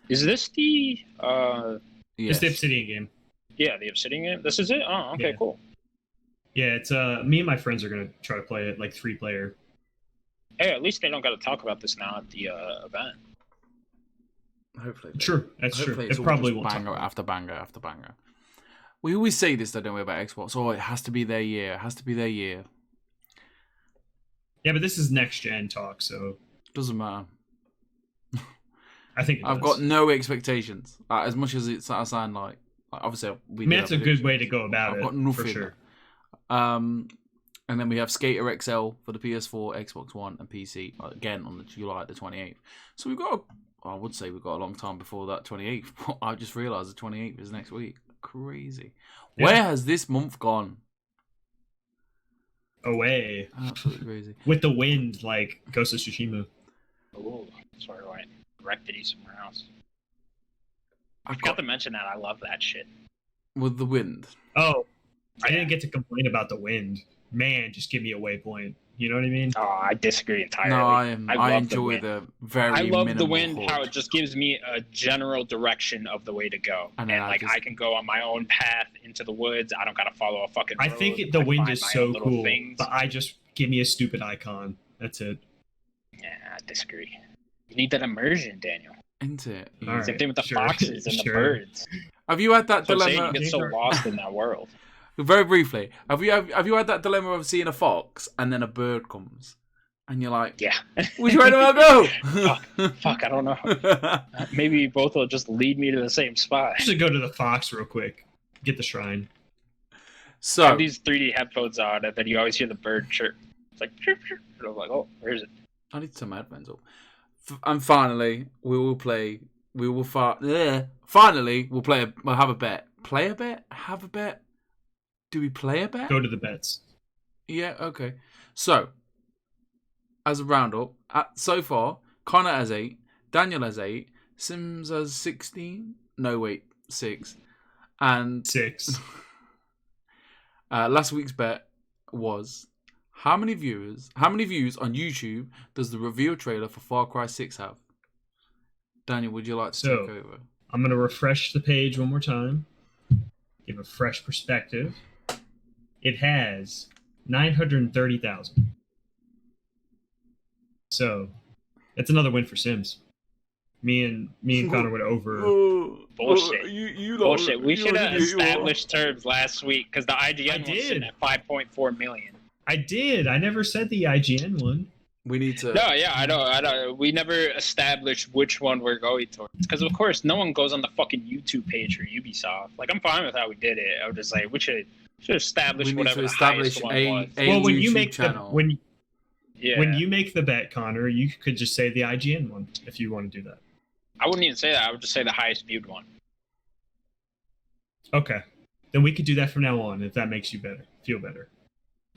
C: Is this the
A: Yes.
B: It's the Obsidian game.
C: Yeah, the Obsidian game? This is it? Oh, okay,
B: Yeah.
C: cool.
B: Yeah, it's me and my friends are gonna try to play it like 3-player.
C: Hey, at least they don't got to talk about this now at the event.
A: Hopefully.
B: True, that's true.
A: It's
B: It probably
A: all
B: won't.
A: just banger after banger after banger. We always say this, though, don't we, about Xbox? Oh, it has to be their year. It has to be their year.
B: Yeah, but this is next gen talk, so
A: Doesn't matter.
B: I think
A: I've got no expectations. As much as I sound like obviously we.
B: I mean, that's a good way to go about
A: I've
B: it.
A: got nothing.
B: For sure.
A: And then we have Skater XL for the PS4, Xbox One, and PC again on the July the 28th. So we've got. I would say we've got a long time before that 28th. I just realised the 28th is next week. Crazy. Yeah. Where has this month gone?
B: Away.
A: Absolutely crazy.
B: With the wind, like Ghost of Tsushima.
C: Oh, sorry, I directed you somewhere else. I forgot to mention that. I love that shit.
A: With the wind.
B: Oh, I didn't get to complain about the wind. Man, just give me a waypoint. You know what I mean?
C: Oh, I disagree entirely.
A: No, I
C: love
A: enjoy the very.
C: I love the
A: minimal
C: wind.
A: HUD.
C: How it just gives me a general direction of the way to go,
A: And
C: and
A: then
C: like I can go on my own path into the woods. I don't gotta follow a fucking.
B: I
C: road.
B: think the wind
C: find
B: is
C: my
B: so
C: own little
B: cool,
C: things.
B: but I just give me a stupid icon. That's it.
C: Yeah, I disagree. You need that immersion, Daniel.
A: Isn't it?
B: All right.
C: Same thing with the
B: Sure.
C: foxes and
B: Sure.
C: the birds.
A: Have you had that
C: So I'm saying
A: dilemma?
C: you get so lost in that world.
A: Very briefly, have you had that dilemma of seeing a fox and then a bird comes, and you're like,
C: Yeah.
A: which way do I go?
C: Fuck, I don't know. Maybe both will just lead me to the same spot.
B: I should go to the Fox real quick. Get the shrine.
C: I
A: So
C: have these 3D headphones on, and then you always hear the bird chirp. It's like chirp, chirp. And I'm like, oh, where is it?
A: I need to turn my headphones up. And finally, we will play. Finally, we'll have a bet. Play a bet? Have a bet? Do we play a bet?
B: Go to the bets.
A: Yeah, okay. So, as a roundup, so far, Connor has 8, Daniel has 8, Sims has 16. No, wait, 6. And
B: 6.
A: last week's bet was how many views on YouTube does the reveal trailer for Far Cry 6 have? Daniel, would you like to take over?
B: I'm going to refresh the page one more time. Give a fresh perspective. It has 930,000. So, that's another win for Sims. Me and Connor went over.
C: Bullshit. Bullshit. We should have established terms last week because the IGN was sitting at 5.4 million.
B: I did. I never said the IGN one.
A: We need to.
C: No, yeah, I know. We never established which one we're going towards. Because, of course, no one goes on the fucking YouTube page for Ubisoft. Like, I'm fine with how we did it. I was just like, we should establish whatever the highest one was.
A: Well,
B: when
A: YouTube
B: you make
A: channel.
B: when you make the bet, Connor, you could just say the IGN one if you want to do that.
C: I wouldn't even say that. I would just say the highest viewed one.
B: Okay. Then we could do that from now on if that makes you feel better.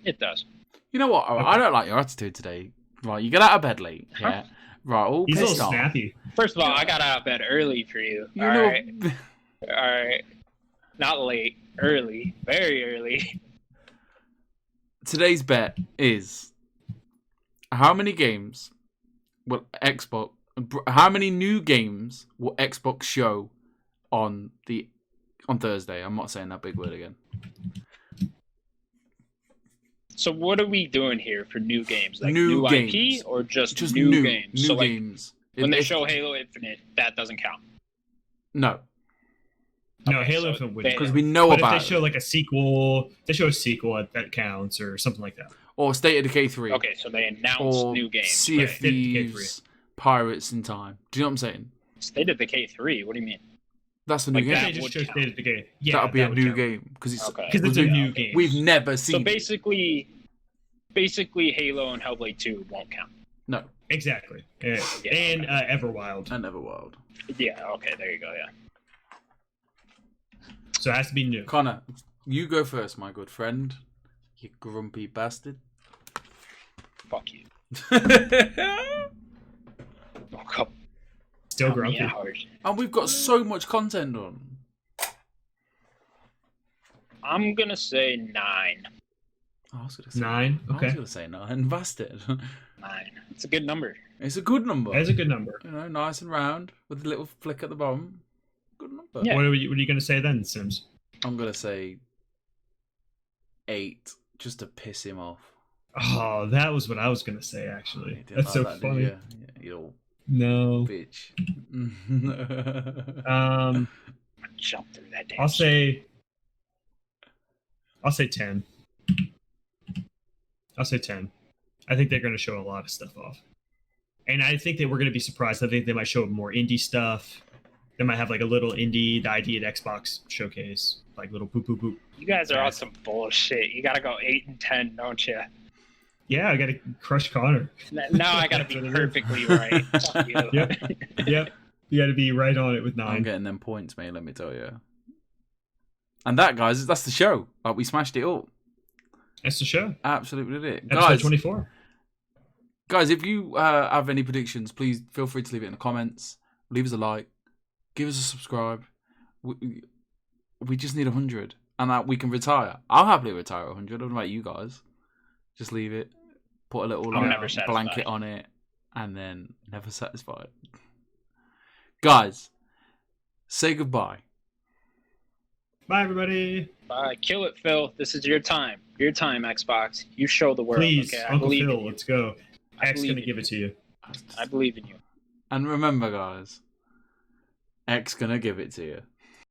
C: It does.
A: You know what? Okay. I don't like your attitude today. Right, you get out of bed late. Yeah. Right, all
B: He's a
A: pissed
B: little
A: off.
B: snappy.
C: First of all, I got out of bed early for you.
A: You
C: All
A: know.
C: right. Not late. Early. Very early.
A: Today's bet is how many games will Xbox? How many new games will Xbox show on Thursday? I'm not saying that big word again.
C: So what are we doing here for new games? Like
A: New
C: new
A: games.
C: IP or just
A: new
C: games?
A: New
C: So like
A: games.
C: when they show Halo Infinite, that doesn't count.
A: No,
B: No,
C: Okay,
B: Halo
C: so
B: Infinite would.
A: because we know
B: But
A: about
B: if they show like a sequel, they show a sequel that counts or something like that.
A: or State of Decay 3.
C: Okay, so they announced
A: Or
C: new games.
A: Sea of
C: right?
A: Thieves, Pirates in Time. Do you know what I'm saying?
C: State of Decay 3. What do you mean?
A: That's a new
C: Like
A: game.
C: that
B: They just
C: would
B: show
C: count.
B: State of Decay. Yeah,
A: That'll be
B: that
A: a
B: would
A: new
B: count.
A: game because
C: Okay.
B: Because it's a new game.
A: We've never seen.
C: So basically Halo and Hellblade 2 won't count.
A: No,
B: Exactly. Yeah.
C: Yeah,
B: And
C: okay.
B: Everwild.
A: and Everwild.
C: Yeah. Okay. There you go. Yeah.
B: So it has to be new.
A: Connor, you go first, my good friend. You grumpy bastard.
C: Fuck you. Oh, come
B: Still
C: on,
B: grumpy.
C: hours.
A: And we've got so much content on.
C: I'm gonna say 9.
A: I was gonna say
B: 9.
A: I was
B: Okay.
A: gonna say 9. Bastard.
C: 9. It's a good number.
A: It's a good number.
B: That's a good number.
A: You know, nice and round with a little flick at the bottom. Good number.
C: Yeah.
B: What are you going to say then, Sims?
A: I'm gonna say 8, just to piss him off.
B: Oh, that was what I was going to say, actually.
A: You didn't
B: That's so
A: like that, did
B: funny.
A: you? Yeah, you little
B: No.
A: bitch.
B: Um,
C: Jump through that damn
B: I'll
C: shit.
B: say 10. I'll say 10. I think they're going to show a lot of stuff off. And I think that we're going to be surprised. I think they might show more indie stuff. They might have like a little indie, the ID at Xbox showcase. Like little boop, boop, boop.
C: You guys are on some bullshit. You gotta go 8 and 10, don't you?
B: Yeah, I got to crush Connor.
C: Now I gotta be
B: That's what it is.
C: perfectly right. Fuck you.
B: Yep. Yep. You got to be right on it with 9.
A: I'm getting them points, mate, let me tell you. And that, guys, that's the show. Like, we smashed it up.
B: That's the show.
A: Absolutely did it.
B: Episode 24.
A: Guys, if you have any predictions, please feel free to leave it in the comments. Leave us a like. Give us a subscribe. We just need 100. And that we can retire. I'll happily retire 100. I don't know about you guys. Just leave it. put a little
C: I'm
A: like,
C: never satisfied.
A: blanket on it, and then never satisfied. Guys, say goodbye.
B: Bye, everybody.
C: Bye. Kill it, Phil. This is your time. Your time, Xbox. You show the world.
B: Please,
C: okay?
B: Uncle Phil, let's go.
C: I
B: X's
C: believe
B: gonna
C: in
B: give
C: you.
B: it to you.
C: I believe in you.
A: And remember, guys, X gonna give it to you.